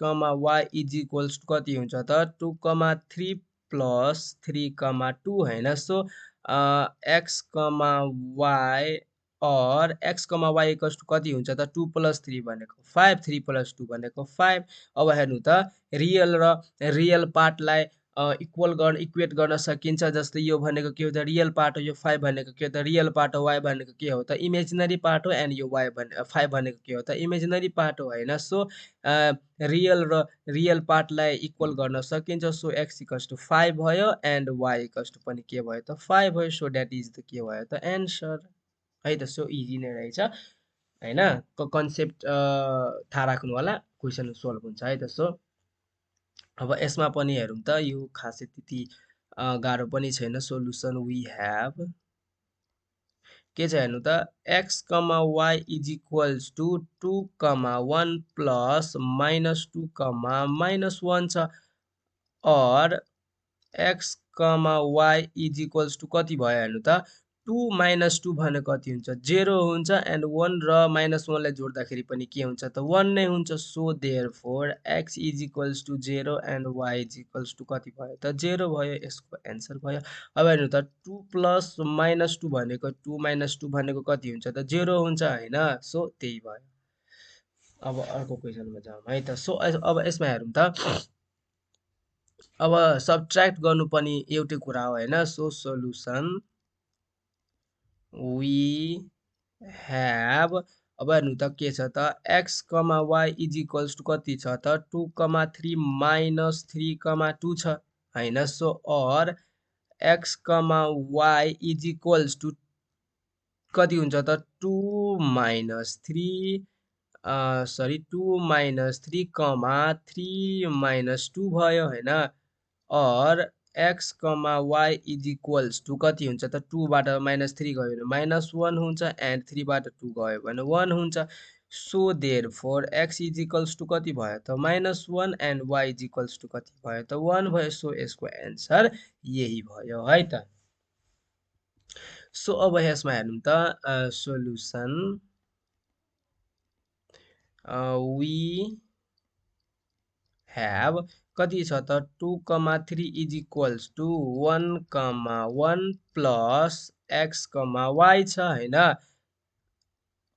y is equals to कति हुन्छ त 2,3 प्लस 3,2 हैन। So x, y or x, y equals to कति हुन्छ त 2 प्लस 3 भनेको 5, 3 प्लस 2 भनेको 5। अब हेर्नु त रियल र रियल पार्टलाई इक्वेट गर्न सकिन्छ। जस्तै यो भनेको के हो त रियल पार्ट हो, यो 5 भनेको के हो त रियल पार्ट हो, y भनेको के हो त इमेजिनरी पार्ट हो एन्ड यो 5 भनेको के हो त इमेजिनरी पार्ट हो हैन। सो रियल र रियल पार्टलाई इक्वल गर्न सकिन्छ। सो x इक्वल्स टु 5 भयो एन्ड y इक्वल्स टु पनि के भयो त 5 भयो। सो द्याट इज द के भयो त एन्सर है त। सो इजी नै रहेछ हैन। कन्सेप्ट थाहा राख्नु होला, क्वेसन सोल्भ हुन्छ है त। सो अब यसमा पनि हेरौँ त यो खासै त्यति गाह्रो पनि छैन। सोलुसन वी ह्याभ के छ हेर्नु त x, y is equals to 2,1 plus -2, -1 छ। Or x, y is equals to कति भयो हेर्नु त 2 - 2 भनेको कति हुन्छ 0 हुन्छ एन्ड 1 र -1 लाई जोड्दाखेरि पनि के हुन्छ त 1 नै हुन्छ। So therefore x is equals to 0 and y is equals to कति भयो त 0 भयो। यसको एन्सर भयो। अब हेर्नु त 2 प्लस -2 भनेको 2 - 2 भनेको कति हुन्छ त 0 हुन्छ हैन। सो त्यही भयो। अब अर्को क्वेसनमा जाउँ है त। सो अब यसमा हेरौँ त अब सबट्र्याक्ट गर्नु पनि एउटै कुरा हो हैन। सो सोलुसन वी ह्याभ अब हेर्नु त के छ त x, y is equals to कति छ त 2,3 - 3,2 छ हैन। So or x, y is equals to कति हुन्छ त 2 - 3 सरी 2 - 3, 3 - 2 भयो हैन। Or x, y is equals to कति हुन्छ त 2 बाट -3 गयो भने -1 हुन्छ एन्ड 3 बाट 2 गयो भने 1 हुन्छ। So therefore x is equals to कति भयो त -1 and y is equals to कति भयो त 1 भयो। सो यसको एन्सर यही भयो है त। सो अब यसमा हेरौँ त सोलुसन वी ह्याभ कति छ त 2,3 is equals to 1,1 plus x, y छ हैन।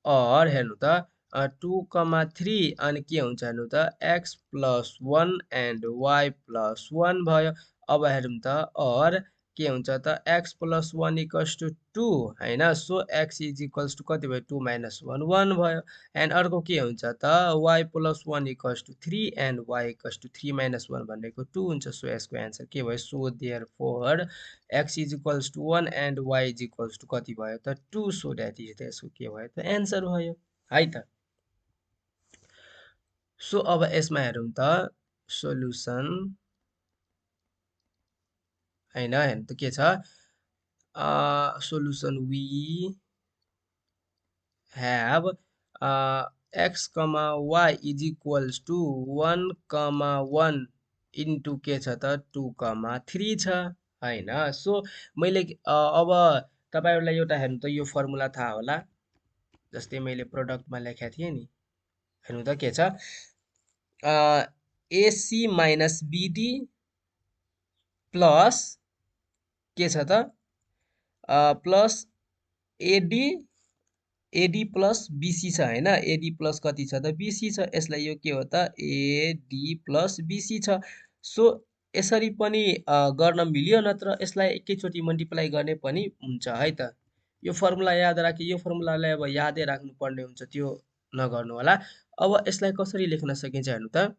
और हेर्नु त 2,3 अनि के हुन्छ हेर्नु त x plus 1 and y plus 1 भयो। अब हेरौँ त और के हुन्छ त x प्लस 1 इक्वल्स टु 2 हैन। So x is equals to कति भयो 2 माइनस 1 1 भयो। एन्ड अर्को के हुन्छ त y plus 1 equals to 3 and y equals to 3 minus 1 भनेको 2 हुन्छ। सो यसको एन्सर के भयो। So therefore x is equals to 1 and y is equals to कति भयो त 2। सो द्याट इज यसको के भयो त एन्सर भयो है त। सो अब यसमा हेरौँ त सोल्युसन हैन। हेर्नु त के छ solution we have x, y is equals to 1, 1 into के छ त 2, 3 छ हैन। सो मैले अब तपाईहरुलाई एउटा हेर्नु त यो फर्मुला थाहा होला। जस्तै मैले प्रोडक्टमा लेखेको थिएँ नि। हेर्नु त के छ AC माइनस BD प्लस के छ त प्लस AD प्लस BC छ हैन। AD प्लस कति छ त BC छ। यसलाई यो के हो त AD प्लस BC छ। सो यसरी पनि गर्न मिल्यो, नत्र यसलाई एकैचोटी मल्टिप्लाई गर्ने पनि हुन्छ है त। यो फर्मुला याद राख्यो। यो फर्मुलालाई अब यादै राख्नु पर्ने हुन्छ, त्यो नगर्नु होला। अब यसलाई कसरी लेख्न सकिन्छ हेर्नु त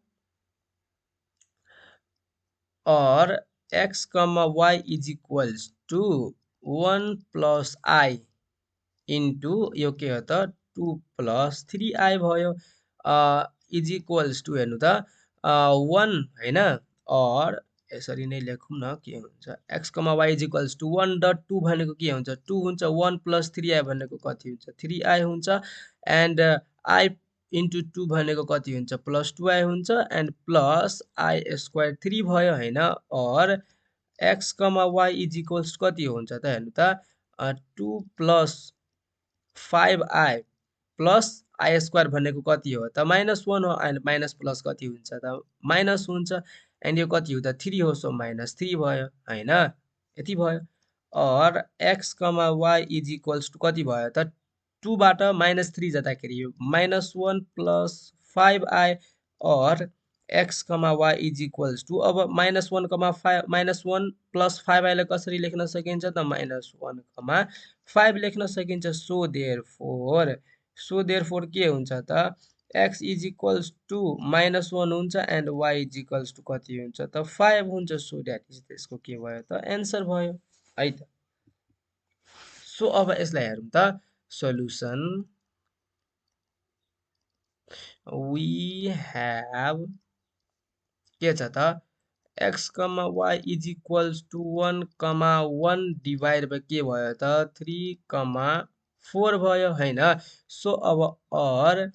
or x, y is equals to 1 plus I into यो के हो त 2 प्लस 3i भयो। इज इक्वल्स टु हेर्नु त 1 हैन। और यसरी नै लेखौँ न के हुन्छ x, y is equals to 1 dot 2 भनेको के हुन्छ 2 हुन्छ। 1 प्लस 3i भनेको कति हुन्छ 3i हुन्छ। एन्ड i इन्टु 2 भनेको कति हुन्छ प्लस 2i हुन्छ। एन्ड प्लस i स्क्वायर 3 भयो हैन। Or x, y is equals कति हुन्छ त हेर्नु त 2 plus 5i plus i square भनेको कति हो त माइनस 1 हो। एन्ड माइनस प्लस कति हुन्छ त माइनस हुन्छ। एन्ड यो कति हो त 3 हो। सो माइनस 3 भयो हैन। यति भयो। Or x, y is equals to कति भयो त 2 बाट माइनस 3 जाँदाखेरि minus 1 plus 5i or x, y is equals to अब माइनस 1, 5 माइनस 1 प्लस 5i लाई कसरी लेख्न सकिन्छ त माइनस 1, 5 लेख्न सकिन्छ। सो देयरफोर के हुन्छ त x is equals to minus 1 हुन्छ and y is equals to कति हुन्छ त 5 हुन्छ। सो द्याट इज त्यसको के भयो त एन्सर भयो है त। सो अब यसलाई हेरौँ त सोल्युसन वी have के छ त x, y is equals to 1, 1 divide by के भयो त 3, 4 भयो हैन। सो अब or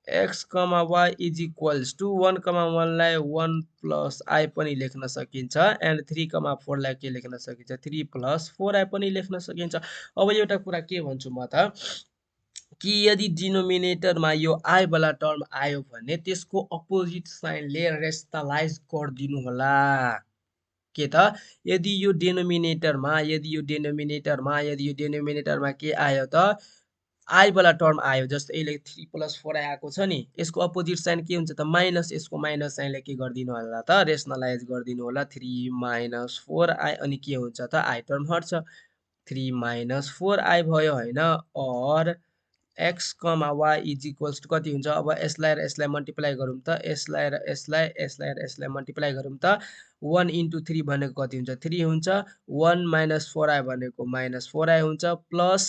x, y is equals to 1, 1 लाई 1 प्लस i पनि लेख्न सकिन्छ। एन्ड 3, 4 लाई के लेख्न सकिन्छ 3 प्लस 4i पनि लेख्न सकिन्छ। अब एउटा कुरा के भन्छु म त कि यदि डिनोमिनेटरमा यो i वाला टर्म आयो भने त्यसको अपोजिट साइनले रेशनलाइज गरिदिनु होला। के त यदि यो डिनोमिनेटरमा के आयो त i वाला टर्म आयो, जस्तै यसले 3 प्लस 4i आएको छ नि, यसको अपोजिट साइन के हुन्छ त माइनस। यसको माइनस साइनले के गरिदिनु होला त रेशनलाइज गरिदिनु होला 3 माइनस 4i। अनि के हुन्छ त i टर्म हट्छ 3 माइनस 4i भयो हैन। Or x, y is equals to कति हुन्छ अब यसलाई र यसलाई मल्टिप्लाई गरौँ त यसलाई मल्टिप्लाई गरौँ त 1 इन्टु 3 भनेको कति हुन्छ 3 हुन्छ। 1 माइनस 4i भनेको माइनस 4i हुन्छ। प्लस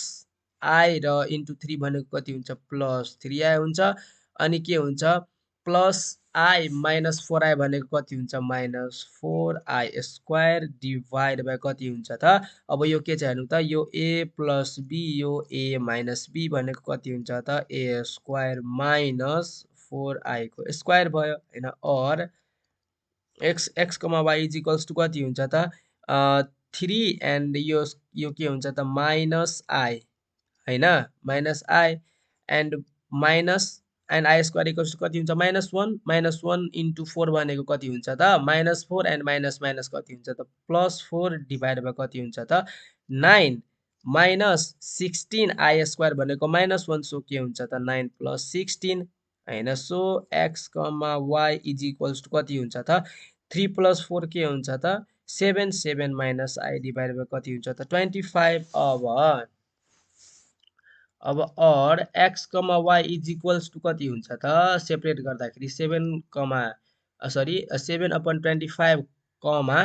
i र इन्टु 3 भनेको कति हुन्छ प्लस 3i हुन्छ। अनि के हुन्छ प्लस i माइनस 4i भनेको कति हुन्छ minus 4i square divide by कति हुन्छ त अब यो के छ हेर्नु त यो a प्लस b यो a माइनस b भनेको कति हुन्छ त a स्क्वायर माइनस 4i को स्क्वायर भयो हैन। Or x, y is equals to कति हुन्छ त 3 एन्ड यो के हुन्छ त माइनस i हैन minus i and minus and i square equals to कति हुन्छ माइनस 1 इन्टु 4 भनेको कति हुन्छ त माइनस 4 एन्ड माइनस माइनस कति हुन्छ त प्लस 4 डिभाइड बाइ कति हुन्छ त 9 माइनस 16 i स्क्वायर भनेको माइनस 1। सो के हुन्छ त 9 प्लस 16 हैन। So x, y is equals to कति हुन्छ त 3 प्लस 4 के हुन्छ त 7 माइनस आई डिभाइड बाई कति हुन्छ त 25। अब और x comma y is equals to कति हुन्छ त सेपरेट गर्दाखेरि 7/25 कमा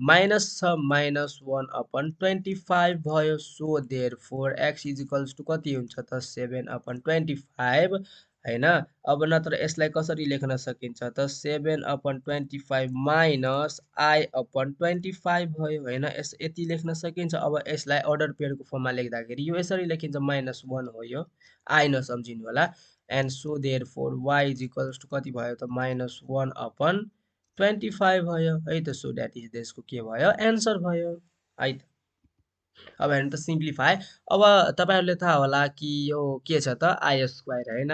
माइनस छ -1/25 भयो। So therefore x is equals to कति हुन्छ त 7/25 हैन। अब नत्र यसलाई कसरी लेख्न सकिन्छ त 7/25 माइनस I/25 भयो हैन। यति लेख्न सकिन्छ। अब यसलाई अर्डर पेयरको फर्ममा लेख्दाखेरि यो यसरी लेखिन्छ -1 हो यो I नसम्झिनु होला। And so therefore y is equals to कति भयो त -1/25 भयो है त। सो द्याट इज त्यसको के भयो एन्सर भयो है त। अब हेर्नु त सिम्प्लिफाई। अब तपाईहरुले थाहा होला कि यो के छ त I स्क्वायर हैन।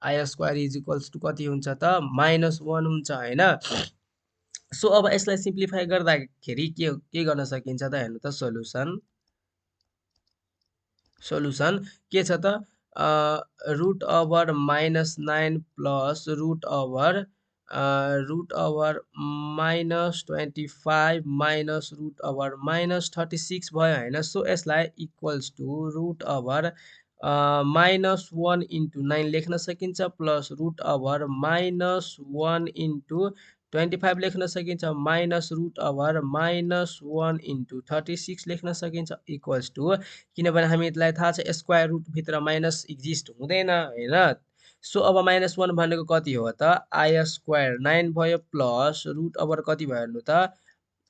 I square is equals to कति हुन्छ त -1 हुन्छ हैन। सो अब यसलाई सिम्प्लिफाई गर्दाखेरि के गर्न सकिन्छ त हेर्नु त सोलुसन के छ त root over -9 plus root over -25 minus root over -36 भयो हैन। सो यसलाई equals to root over -1 into 9 लेख्न सकिन्छ प्लस रुट ओभर -1 इन्टु 25 लेख्न सकिन्छ माइनस रुट ओभर -1 इन्टु 36 लेख्न सकिन्छ इक्वल्स टु, किनभने हामीलाई थाहा छ स्क्वायर रुट भित्र माइनस एक्जिस्ट हुँदैन हैन। सो अब -1 भनेको कति हो त I स्क्वायर 9 भयो प्लस रुट ओभर कति भयो हेर्नु त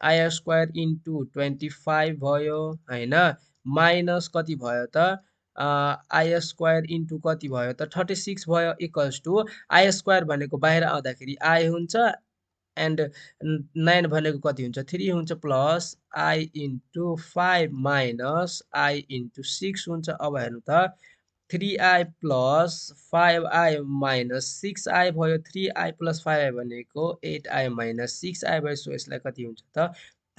I स्क्वायर इन्टु 25 भयो हैन माइनस कति भयो त I स्क्वायर इन्टु कति भयो त 36 भयो इक्वल्स टु I स्क्वायर भनेको बाहिर आउँदाखेरि I हुन्छ एन्ड 9 भनेको कति हुन्छ 3 हुन्छ plus I into 5 minus I into 6 हुन्छ। अब हेर्नु त 3I plus 5I minus 6I भयो। 3I प्लस 5I भनेको 8I माइनस 6I भयो। सो यसलाई कति हुन्छ त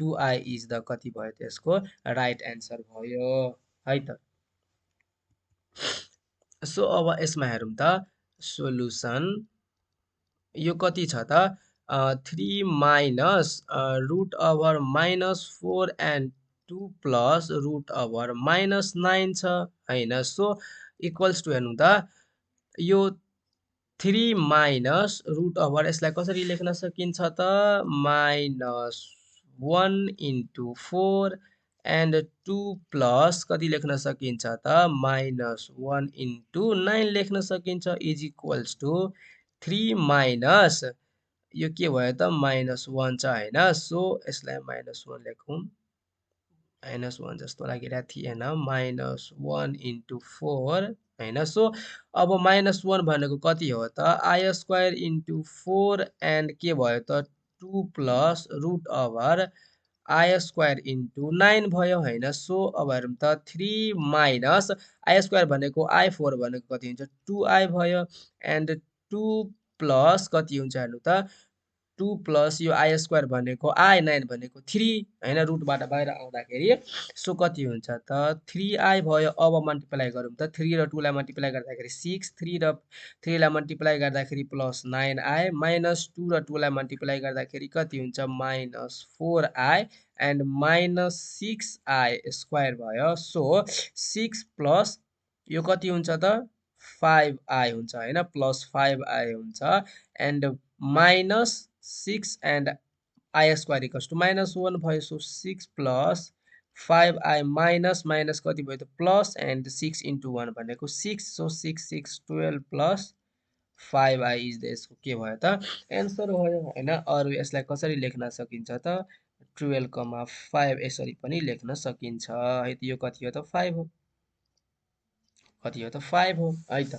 2I इज द कति भयो त्यसको राइट एन्सर भयो है त। सो अब यसमा हेरौँ त सोलुसन यो कति छ त 3 minus root over -4 and 2 plus root over -9 छ हैन। सो इक्वल्स टु हेर्नु त यो 3 माइनस रुट ओभर यसलाई कसरी लेख्न सकिन्छ त -1 इन्टु 4 एन्ड 2 प्लस कति लेख्न सकिन्छ त -1 इन्टु 9 लेख्न सकिन्छ इज इक्वल्स टु 3 माइनस यो के भयो त -1 छ हैन। सो यसलाई -1 लेखौँ -1 जस्तो लागिरहेको थिएन -1 इन्टु 4 हैन। सो अब -1 भनेको कति हो त I स्क्वायर इन्टु 4 एन्ड के भयो त 2 plus root over I square into 9 भयो हैन। सो अब हेरौँ त 3 माइनस I स्क्वायर भनेको I4 भनेको कति हुन्छ 2I भयो एन्ड 2 प्लस कति हुन्छ हेर्नु त 2 प्लस यो I स्क्वायर भनेको I9 भनेको 3 हैन रुटबाट बाहिर आउँदाखेरि। सो कति हुन्छ त 3I भयो। अब मल्टिप्लाई गरौँ त 3 र 2 लाई मल्टिप्लाई गर्दाखेरि 6 3 र 3 लाई मल्टिप्लाई गर्दाखेरि प्लस 9I माइनस 2 र 2 लाई मल्टिप्लाई गर्दाखेरि कति हुन्छ -4I and minus 6I square भयो। सो 6 प्लस यो कति हुन्छ त 5I हुन्छ हैन प्लस 5I हुन्छ and minus 6 and I square equals to -1 भयो। So 6 plus 5I minus minus कति भयो त प्लस एन्ड 6 इन्टु 1 भनेको 6। So 6 6 12 plus 5I is the यसको के भयो त एन्सर भयो हैन। अरु यसलाई कसरी लेख्न सकिन्छ त 12,5 यसरी पनि लेख्न सकिन्छ है त। यो कति हो त 5 हो कति हो त 5 हो है त।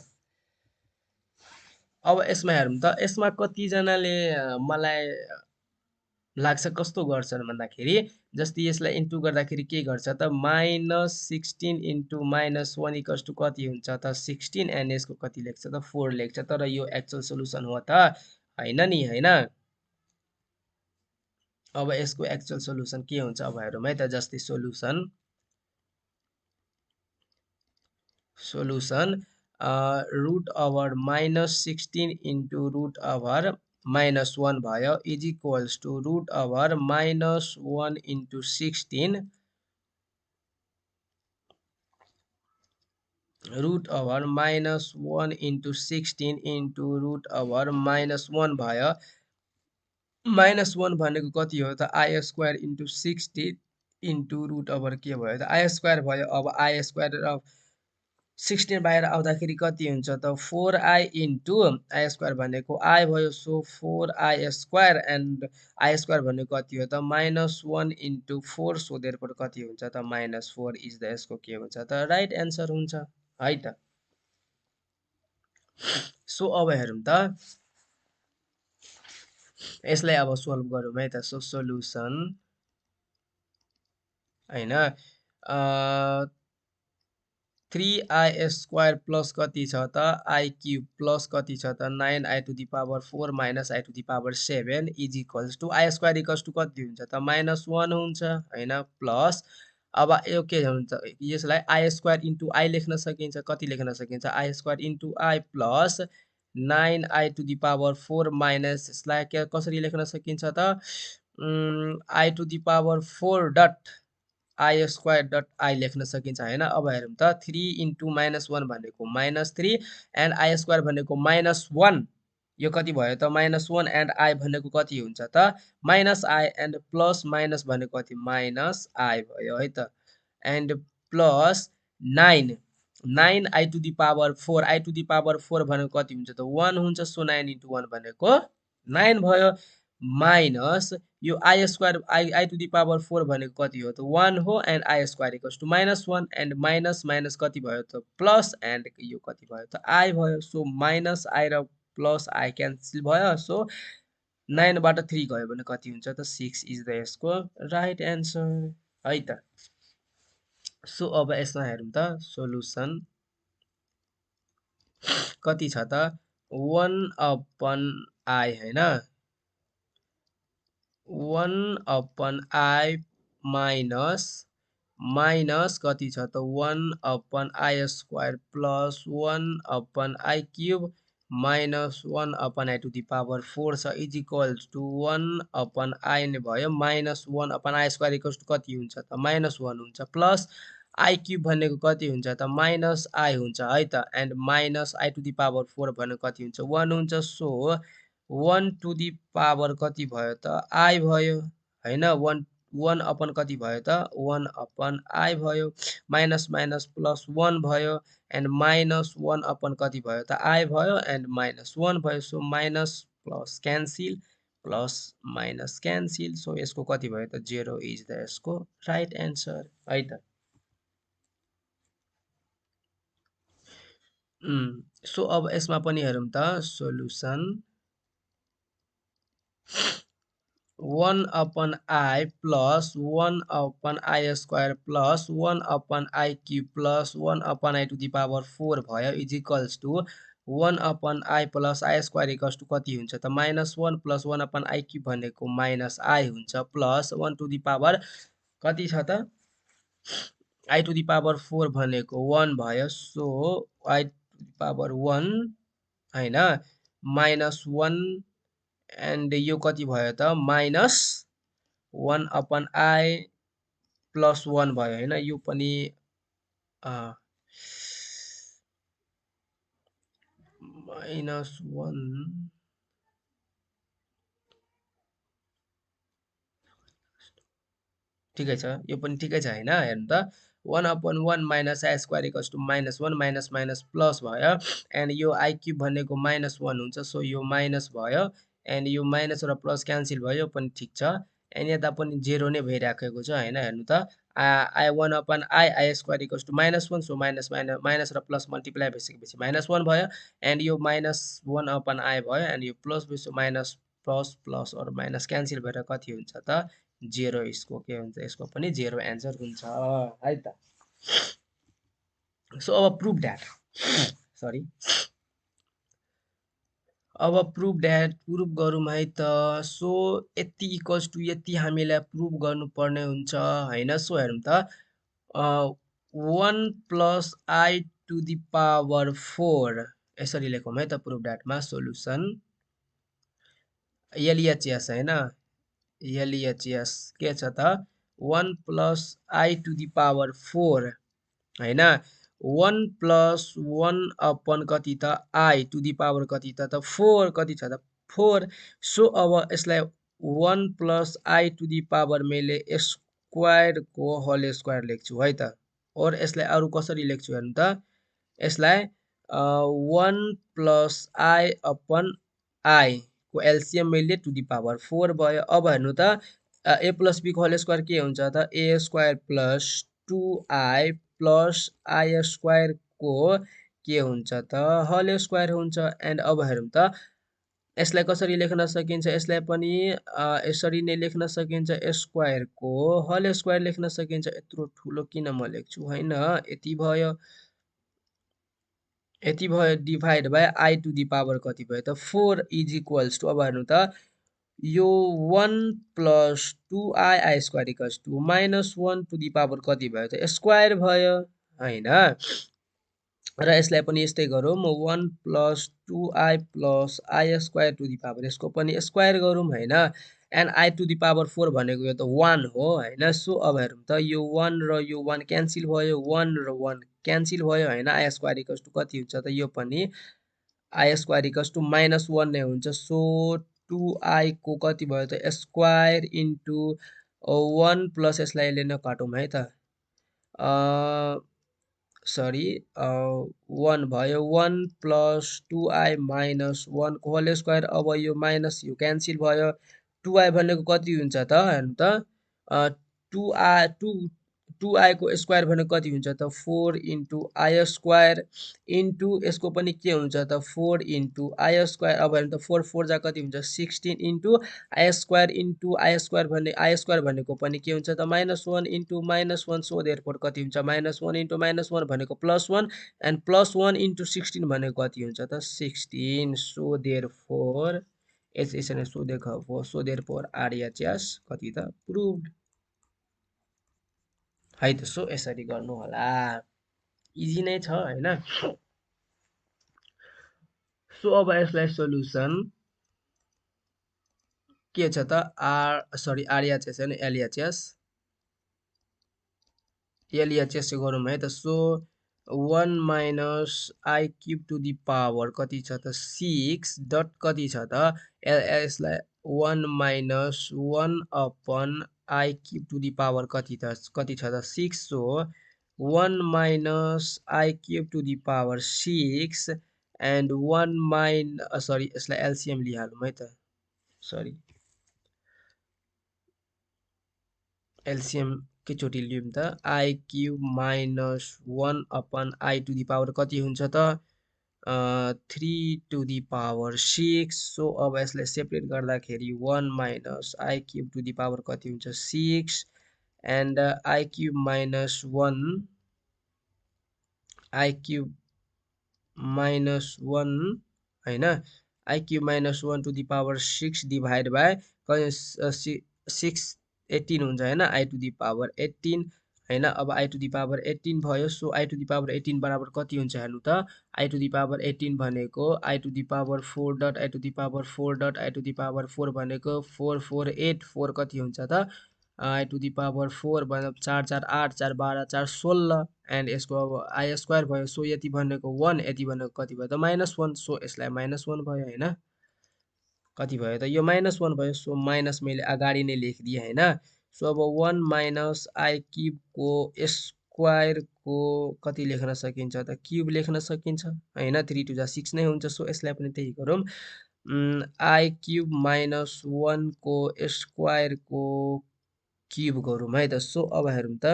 अब यसमा हेरौँ त यसमा कतिजनाले मलाई लाग्छ कस्तो गर्छन् भन्दाखेरि जस्तै यसलाई इन्टु गर्दाखेरि के गर्छ त -16 इन्टु -1 इक्वल्स टु कति हुन्छ त 16 एन्ड यसको कति लेख्छ त 4 लेख्छ। तर यो एक्चुअल सोलुसन हो त हैन नि हैन। अब यसको एक्चुअल सोलुसन के हुन्छ अब हेरौँ है त। जस्तै solution root over -16 into root over -1 भयो is equals to root over -1 into 16 root over -1 into 16 into root over -1 भयो -1 भनेको कति हो त i square into 16 into root over के भयो त आई स्क्वायर भयो। अब आई स्क्वायर र 16 बाहिर आउँदाखेरि कति हुन्छ त 4i इन्टु आई स्क्वायर भनेको आई भयो so 4i square and i square भनेको कति हो त -1 इन्टु 4 सो देयरफोर कति हुन्छ त -4 इज द यसको के हुन्छ त राइट एन्सर हुन्छ है त। सो अब हेरौँ त यसलाई अब सोल्भ गरौँ है त। सो सोल्युसन हैन 3i स्क्वायर प्लस कति छ त आई क्यूब प्लस कति छ त 9i to the power 4 minus i to the power 7 is equals to i square equals to कति हुन्छ त -1 हुन्छ हैन प्लस अब यो के हुन्छ यसलाई आई स्क्वायर इन्टु आई लेख्न सकिन्छ कति लेख्न सकिन्छ i square into i plus 9i to the power 4 minus यसलाई कसरी लेख्न सकिन्छ त i to the power 4 dot i square dot i लेख्न सकिन्छ हैन। अब हेरौँ त 3 इन्टु -1 भनेको -3 एन्ड आई स्क्वायर भनेको -1 यो कति भयो त -1 एन्ड आई भनेको कति हुन्छ त -i एन्ड प्लस माइनस भनेको कति -i भयो है त and plus 9 9i to the power 4 i to the power 4 भनेको कति हुन्छ त 1 हुन्छ सो 9 इन्टु 1 भनेको 9 भयो माइनस यो i square i to the power 4 भनेको कति हो त 1 हो and i square equals to -1 and minus minus कति भयो त प्लस एन्ड यो कति भयो त आई भयो सो -i र प्लस आई क्यान्सल भयो सो 9 बाट 3 गयो भने कति हुन्छ त 6 इज द यसको राइट एन्सर है त। सो अब यसमा हेरौँ त सोल्युसन कति छ त 1/i हैन 1/i माइनस कति छ त 1/i square plus 1/i cube minus 1/i to the power 4 छ इज इक्वल्स टु 1/i नै भयो minus 1/i square equals to कति हुन्छ त -1 हुन्छ प्लस आई क्यूब भनेको कति हुन्छ त -i हुन्छ है त and minus i to the power 4 भनेको कति हुन्छ 1 हुन्छ सो 1 टु दी पावर कति भयो त आई भयो हैन 1 अपन कति भयो त 1/i भयो माइनस माइनस प्लस 1 भयो एन्ड माइनस 1 अपन कति भयो त आई भयो एन्ड -1 भयो so minus plus cancel plus minus cancel so यसको कति भयो त 0 इज द यसको राइट एन्सर है त। सो अब यसमा पनि हेरौँ त solution 1/i plus 1/i square plus 1/i cube plus 1/i to the power 4 भयो is equals to 1/i plus I square equals to कति हुन्छ त -1 प्लस 1/i क्यूब भनेको -i हुन्छ प्लस 1 टु दी पावर कति छ त आई टु दी पावर 4 भनेको 1 भयो so i to the power 1 हैन -1 एन्ड यो कति भयो त -1/i प्लस 1 भयो हैन यो पनि -1 ठिकै छ यो पनि ठिकै छ हैन हेर्नु त 1/1 minus i square equals to -1 minus minus plus भयो एन्ड यो आई क्यूब भनेको -1 हुन्छ सो यो माइनस भयो एन्ड यो माइनस र प्लस क्यान्सल भयो यो पनि ठिक छ एन्ड यता पनि 0 नै भइराखेको छ हैन हेर्नु त i 1/i i square equals to -1 so minus minus minus र प्लस मल्टिप्लाई भइसकेपछि -1 भयो एन्ड यो -1/i भयो एन्ड यो प्लस भयो so minus plus plus or minus cancel भएर कति हुन्छ त 0 यसको के हुन्छ यसको पनि 0 एन्सर हुन्छ है त। सो अब प्रुभ द्याट सरी अब प्रुभ द्याट प्रुभ गरौँ है त सो यति इक्वल्स टु यति हामीलाई प्रुभ गर्नुपर्ने हुन्छ हैन सो हेरौँ त 1 plus i to the power 4 यसरी लेखौँ है त प्रुभ द्याटमा सोल्युसन एलएचएस होइन, एलएचएस के छ त 1 plus i to the power 4 होइन, 1 प्लस 1 अपन कति त आई टु दी पावर कति त 4 कति छ त 4। सो अब यसलाई 1 plus i to the power मैले स्क्वायरको होल स्क्वायर लेख्छु है त। और यसलाई अरू कसरी लेख्छु हेर्नु त, यसलाई 1 प्लस आई अपन आई को एलसिएम मैले टु दी पावर 4 भयो। अब हेर्नु त ए प्लस बी को होल स्क्वायर के हुन्छ त A square plus two I plus I square को के हुन्छ त होल स्क्वायर हुन्छ। एन्ड अब हेरौँ त यसलाई कसरी लेख्न सकिन्छ, यसलाई पनि यसरी नै लेख्न सकिन्छ, स्क्वायरको होल स्क्वायर लेख्न सकिन्छ। यत्रो ठुलो किन म लेख्छु होइन, यति भयो divide by i to the power कति भयो त 4 इज इक्वल्स टु, अब हेर्नु त यो 1 plus two I I square equals to minus 1 to the power कति भयो त स्क्वायर भयो होइन। र यसलाई पनि यस्तै गरौँ 1 plus two I plus I square to the power यसको पनि स्क्वायर गरौँ होइन। And I to the power 4 भनेको यो त 1 हो होइन। सो अब हेरौँ त यो 1 र यो 1 क्यान्सिल भयो, 1 र 1 क्यान्सिल भयो होइन। आई स्क्वायर इक्वल्स टु कति हुन्छ त यो पनि i square equals to minus 1 नै हुन्छ। सो 2आई को कति भयो त स्क्वायर इन्टु 1 प्लस यसलाई यसले नकाटौँ है त सरी 1 भयो, 1 प्लस 2आई माइनस 1 को होल स्क्वायर। अब यो माइनस यो क्यान्सिल भयो, 2आई भनेको कति हुन्छ त हेर्नु त 2आई को स्क्वायर भनेको कति हुन्छ त 4 इन्टु आई स्क्वायर इन्टु यसको पनि के हुन्छ त 4 इन्टु आई स्क्वायर। अब हेर्नु त 4 4 जा कति हुन्छ 16 इन्टु आई स्क्वायर भनेको पनि के हुन्छ त -1 इन्टु -1। सो देयरफोर कति हुन्छ -1 इन्टु -1 भनेको +1 एन्ड +1 इन्टु 16 भनेको कति हुन्छ त 16। So therefore so therefore RHS कति त प्रुभड है त। सो यसरी गर्नु होला, इजी नै छ होइन। सो अब यसलाई सोल्युसन के छ त आरएचएस होइन एलएचएस गरौँ है त। So 1 minus i cube to the power कति छ त 6 डट कति छ त यसलाई 1 minus 1 upon i cube to the power कति छ त 6। So 1 minus i cube to the power 6 and 1 sorry यसलाई एलसिएम लिइहालौँ है त, सरी एलसिएम केचोटि लिउँ त i cube minus 1 upon i to the power कति हुन्छ त 3 टु दी पावर 6। सो अब यसलाई सेपरेट गर्दाखेरि 1 minus i cube to the power कति हुन्छ 6 and i cube minus 1 i cube minus 1 होइन, i cube minus 1 to the power 6 divide by 6 18 हुन्छ होइन, आई टु दी पावर 18 होइन। अब आई टु दी पावर 18 भयो। So i to the power 18 बराबर कति हुन्छ हेर्नु त आई टु दी पावर 18 भनेको i to the power 4 dot i to the power 4 dot i to the power 4 भनेको 4 4 8 4 कति हुन्छ त आई टु दी पावर 4 मतलब 4 4 8 4 12 4 16 एन्ड यसको अब आई स्क्वायर भयो। सो यति भनेको 1 यति भनेको कति भयो त -1। सो यसलाई -1 भयो होइन, कति भयो त यो -1 भयो। सो माइनस मैले अगाडि नै लेखिदिएँ होइन। सो अब 1 माइनस आई क्युबको स्क्वायरको कति लेख्न सकिन्छ त क्युब लेख्न सकिन्छ होइन, 3 2 जा 6 नै हुन्छ। सो यसलाई पनि त्यही गरौँ आई क्युब माइनस 1 को स्क्वायरको क्युब गरौँ है त। सो अब हेरौँ त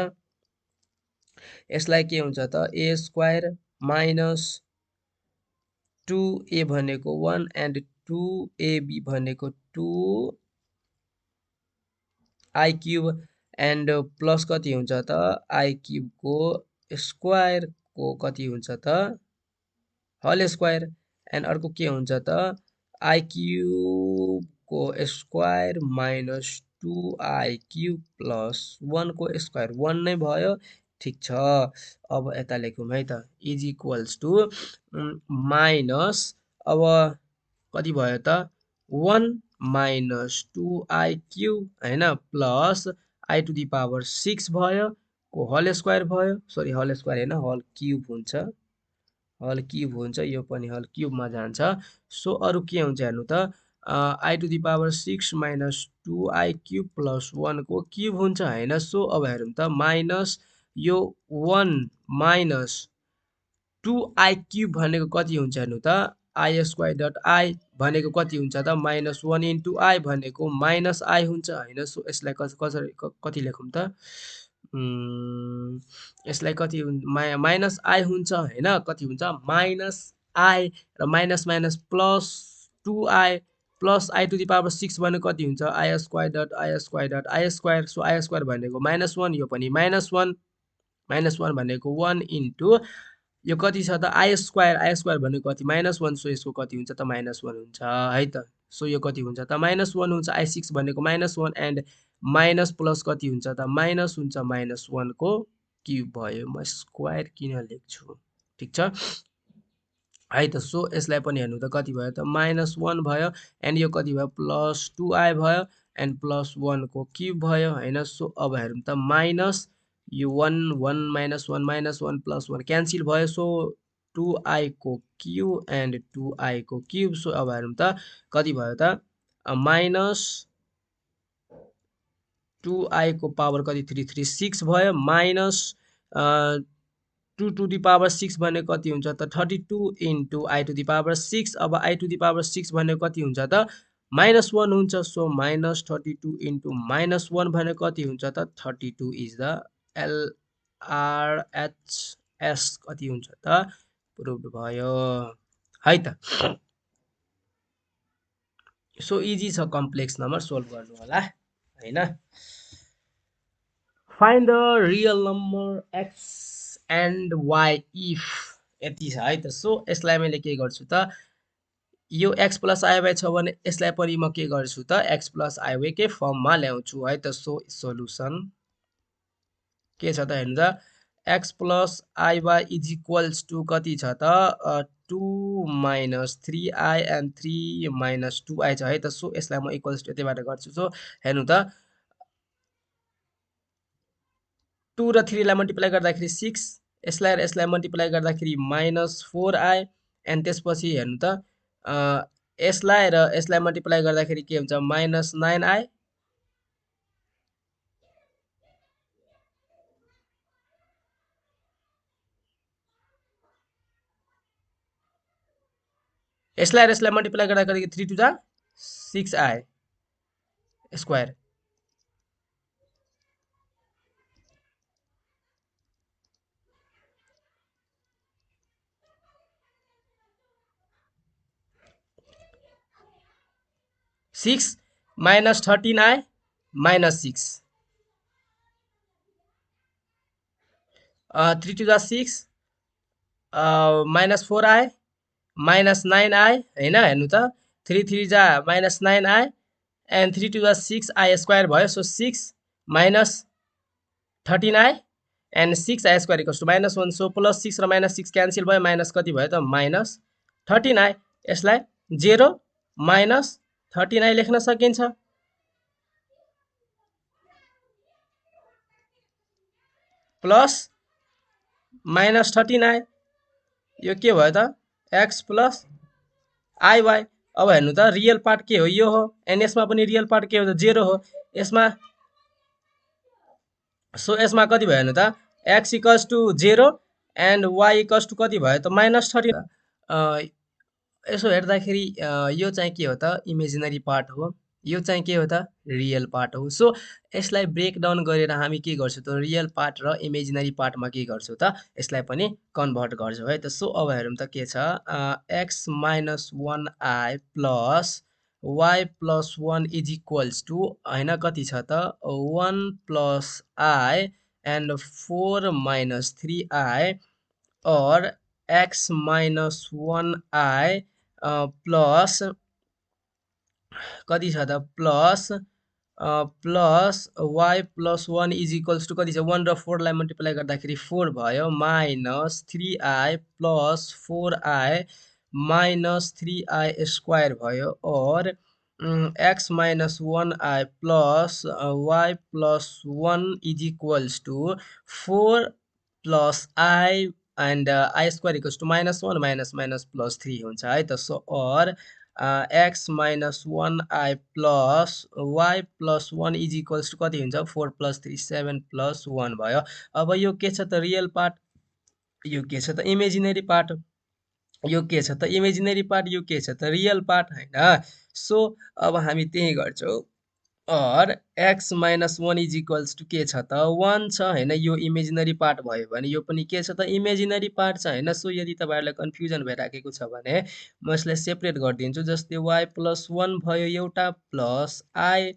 यसलाई के हुन्छ त ए स्क्वायर माइनस 2a भनेको 1 एन्ड 2ab भनेको 2 आई क्युब एन्ड प्लस कति हुन्छ त आई क्युबको स्क्वायरको कति हुन्छ त होल स्क्वायर एन्ड अर्को के हुन्छ त आई क्युबको square minus 2 I cube plus 1 को स्क्वायर 1 नै भयो, ठिक छ। अब यता लेखौँ है त इज इक्वल्स टु माइनस अब कति भयो त 1 माइनस 2i³ हैन plus i to the power 6 भयो को होल स्क्वायर भयो सरी होल स्क्वायर हैन होल क्युब हुन्छ होल क्युब हुन्छ यो पनि होल क्युबमा जान्छ सो अरु के हुन्छ हेर्नु त i to the power 6 minus 2i³ plus 1 को क्युब हुन्छ हैन सो अब हेरौँ त माइनस यो 1 माइनस 2i³ भनेको कति हुन्छ हेर्नु त i स्क्वायर डट i भनेको कति हुन्छ त माइनस 1 इन्टु i भनेको माइनस i हुन्छ हैन सो यसलाई कसरी कति लेखौँ त यसलाई कति माइनस i हुन्छ हैन कति हुन्छ माइनस i र minus minus plus 2i plus i to the power 6 भनेको कति हुन्छ i square dot i square dot i square so i square भनेको माइनस 1 यो पनि माइनस 1 भनेको 1 इन्टु यो कति छ त i स्क्वायर भनेको कति माइनस 1 सो यसको कति हुन्छ त माइनस 1 हुन्छ है त सो यो कति हुन्छ त माइनस 1 हुन्छ i6 भनेको माइनस 1 एन्ड माइनस प्लस कति हुन्छ त माइनस हुन्छ माइनस 1 को क्युब भयो म स्क्वायर किन लेख्छु ठीक छ है त सो यसलाई पनि हेर्नु त कति भयो त माइनस 1 भयो एन्ड यो कति भयो प्लस 2i भयो एन्ड प्लस 1 को क्युब भयो हैन सो अब हेरौँ त माइनस यो 1 1 माइनस 1 प्लस 1 क्यान्सल भयो सो 2i को क्युब एन्ड 2i को क्युब सो अब हेरौँ त कति भयो त माइनस 2i को पावर कति 336 भयो माइनस 2 टु दी पावर 6 भनेको कति हुन्छ त 32 into i to the power 6 अब i टु दी पावर 6 भनेको कति हुन्छ त माइनस 1 हुन्छ सो माइनस 32 इन्टु माइनस 1 भनेको कति हुन्छ त 32 इज द LRHS कति हुन्छ त प्रुभड भयो है त सो इजी छ कम्प्लेक्स नम्बर सोल्भ गर्नु होला हैन find the real number x and y if यति छ है त सो यसलाई मैले के गर्छु त यो x प्लस iy छ भने यसलाई पनि म के गर्छु त x प्लस iy के फर्ममा ल्याउँछु है त सो सोलुसन के छ त हेर्नु त x plus iy is equals to कति छ त 2 minus 3i and 3 minus 2i छ है त सो यसलाई म इक्वल्स टु यतैबाट गर्छु सो हेर्नु त 2 र 3 लाई मल्टिप्लाई गर्दाखेरि 6 यसलाई र यसलाई मल्टिप्लाई गर्दाखेरि माइनस 4i एन्ड त्यसपछि हेर्नु त यसलाई र यसलाई मल्टिप्लाई गर्दाखेरि के हुन्छ माइनस 9i यसलाई र यसलाई मल्टिप्लाई गर्दाखेरि 3 to the 6i square 6 minus 13i minus 6 3 to the 6 minus 4i minus 9i हैन हेर्नु त 3 3 जा minus 9i and 3 to the 6i square भयो so 6 minus 13i and 6i square equals to minus 1 so plus 6 र minus 6 cancel भयो minus कति भयो त minus 13i यसलाई 0 minus 13i लेख्न सकिन्छ प्लस माइनस 13i यो के भयो त x प्लस iy अब हेर्नु त रियल पार्ट के हो यो हो एन्ड यसमा पनि रियल पार्ट के हो त 0 हो यसमा सो यसमा कति भयो हेर्नु त x equals to 0 and y equals to कति भयो त माइनस 13 यसो हेर्दाखेरि यो चाहिँ के हो त इमेजिनरी पार्ट हो यो चाहिँ के हो त रियल पार्ट हो सो यसलाई ब्रेक डाउन गरेर हामी के गर्छौं त रियल पार्ट र इमेजिनरी पार्टमा के गर्छौं त यसलाई पनि कन्भर्ट गर्छौं है त सो अब हेरौँ त के छ x minus 1i plus y plus 1 is equals to हैन कति छ त 1 plus i and 4 minus 3i or x minus 1i plus कति छ त plus plus y plus 1 is equals to कति छ 1 र 4 लाई मल्टिप्लाई गर्दाखेरि 4 भयो minus 3i plus 4i minus 3i square भयो or x minus 1i plus y plus 1 is equals to 4 plus I and I square equals to minus 1 minus minus plus 3 हुन्छ है त so or x minus 1i plus y plus 1 is equals to कति हुन्छ 4 plus 3 7 plus 1 भयो अब यो के छ त रियल पार्ट यो के छ त इमेजिनरी पार्ट यो के छ त इमेजिनरी पार्ट यो के छ त रियल पार्ट हैन सो अब हामी त्यही गर्छौं और x minus 1 is equals to के छ त 1 छ हैन यो इमेजिनरी पार्ट भयो भने यो पनि के छ त इमेजिनरी पार्ट छ हैन सो यदि तपाईहरुलाई कन्फ्युजन भइराखेको छ भने म यसलाई सेपरेट गर्दिन्छु जस्तै y plus 1 भयो एउटा plus I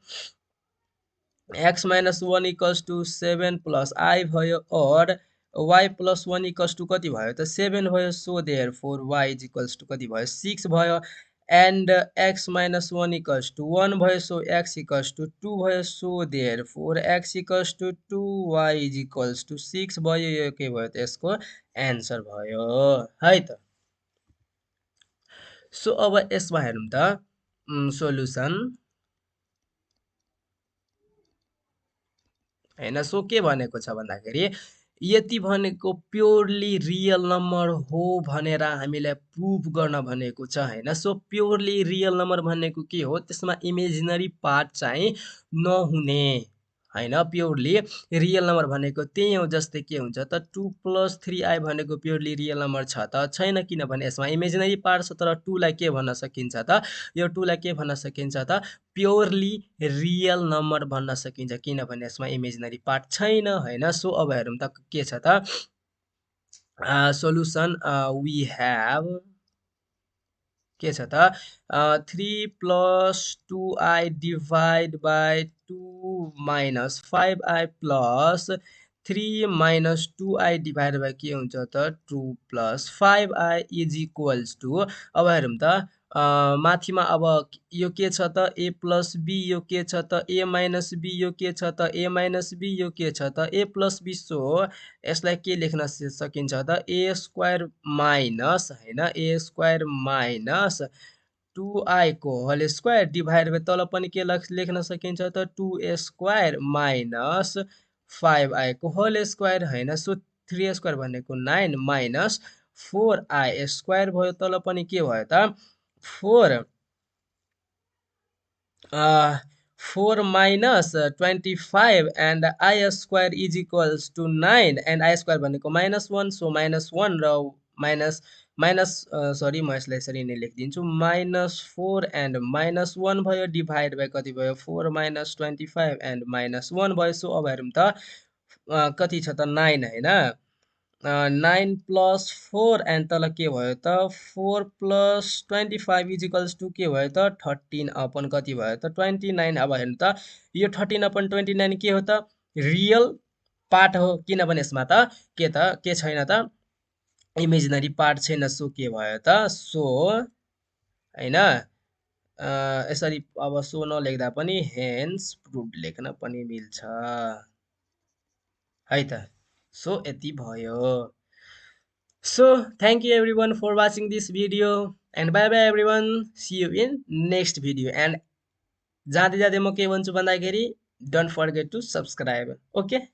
x minus 1 equals to 7 plus I भयो और y plus 1 equals to कति भयो त 7 भयो so therefore y is equals to कति भयो 6 भयो and x minus 1 equals to 1 भयो so x equals to 2 भयो so therefore x equals to 2 y is equals to 6 भयो यो के भयो त यसको आन्सर भयो है त सो अब यसमा हेरौं त सोलुसन हैन सो के भनेको छ भन्दाखेरि यति भनेको प्योरली रियल नम्बर हो भनेर हामीलाई प्रुभ गर्न भनेको छ हैन सो प्योरली रियल नम्बर भनेको के हो त्यसमा इमेजिनरी पार्ट चाहिँ नहुने हैन प्योरली रियल नम्बर भनेको त्यही हो जस्तै के हुन्छ त 2 plus 3i भनेको प्योरली रियल नम्बर छ त छैन किनभने यसमा इमेजिनरी पार्ट छ तर 2 लाई के भन्न सकिन्छ त यो 2 लाई के भन्न सकिन्छ त प्योरली रियल नम्बर भन्न सकिन्छ किनभने यसमा इमेजिनरी पार्ट छैन हैन सो अब हेरौं त के छ त सोलुसन वी हैव के छ त 3 plus 2i divide by 2 minus 5i plus 3 minus 2i divided by के हुन्छ त 2 plus 5i is equals to अब हेरौं त माथिमा अब यो के छ त a plus b यो के छ त a minus b यो के छ त a minus b यो के छ त a plus b सो यसलाई के लेख्न सकिन्छ त a square minus हैन a square minus 2i को होल स्क्वायर डिभाइड बाइ तल पनि के लेख्न सकिन्छ त 2a स्क्वायर माइनस 5i को होल स्क्वायर हैन सो 3a स्क्वायर भनेको 9 माइनस 4i स्क्वायर भयो तल पनि के भयो त 4 4 minus 25 and I square is equals to 9 and I square भनेको minus 1 so minus 1 र minus sorry म यसलाई यसरी नै लेखिदिन्छु minus 4 and minus 1 भयो डिभाइड बाइ कति भयो 4 minus 25 and minus 1 भयो सो अब हेरौं त कति छ त 9 हैन 9 plus 4 and तल के भयो त 4 plus 25 is equals to के भयो त 13 अपन कति भयो त 29 अब हेर्नु त यो 13 अपन 29 के हो त रियल पार्ट हो किनभने यसमा त के छैन त इमेजिनरी पार्ट छैन सो के भयो त सो हैन यसरी अब सो नलेख्दा पनि हेन्स प्रुभ लेख्न पनि मिल्छ है त सो यति भयो So, thank you everyone for watching this video and bye bye everyone. See you in next video. And जाँदै जाँदै म के भन्छु भन्दाखेरि don't forget to subscribe. Okay?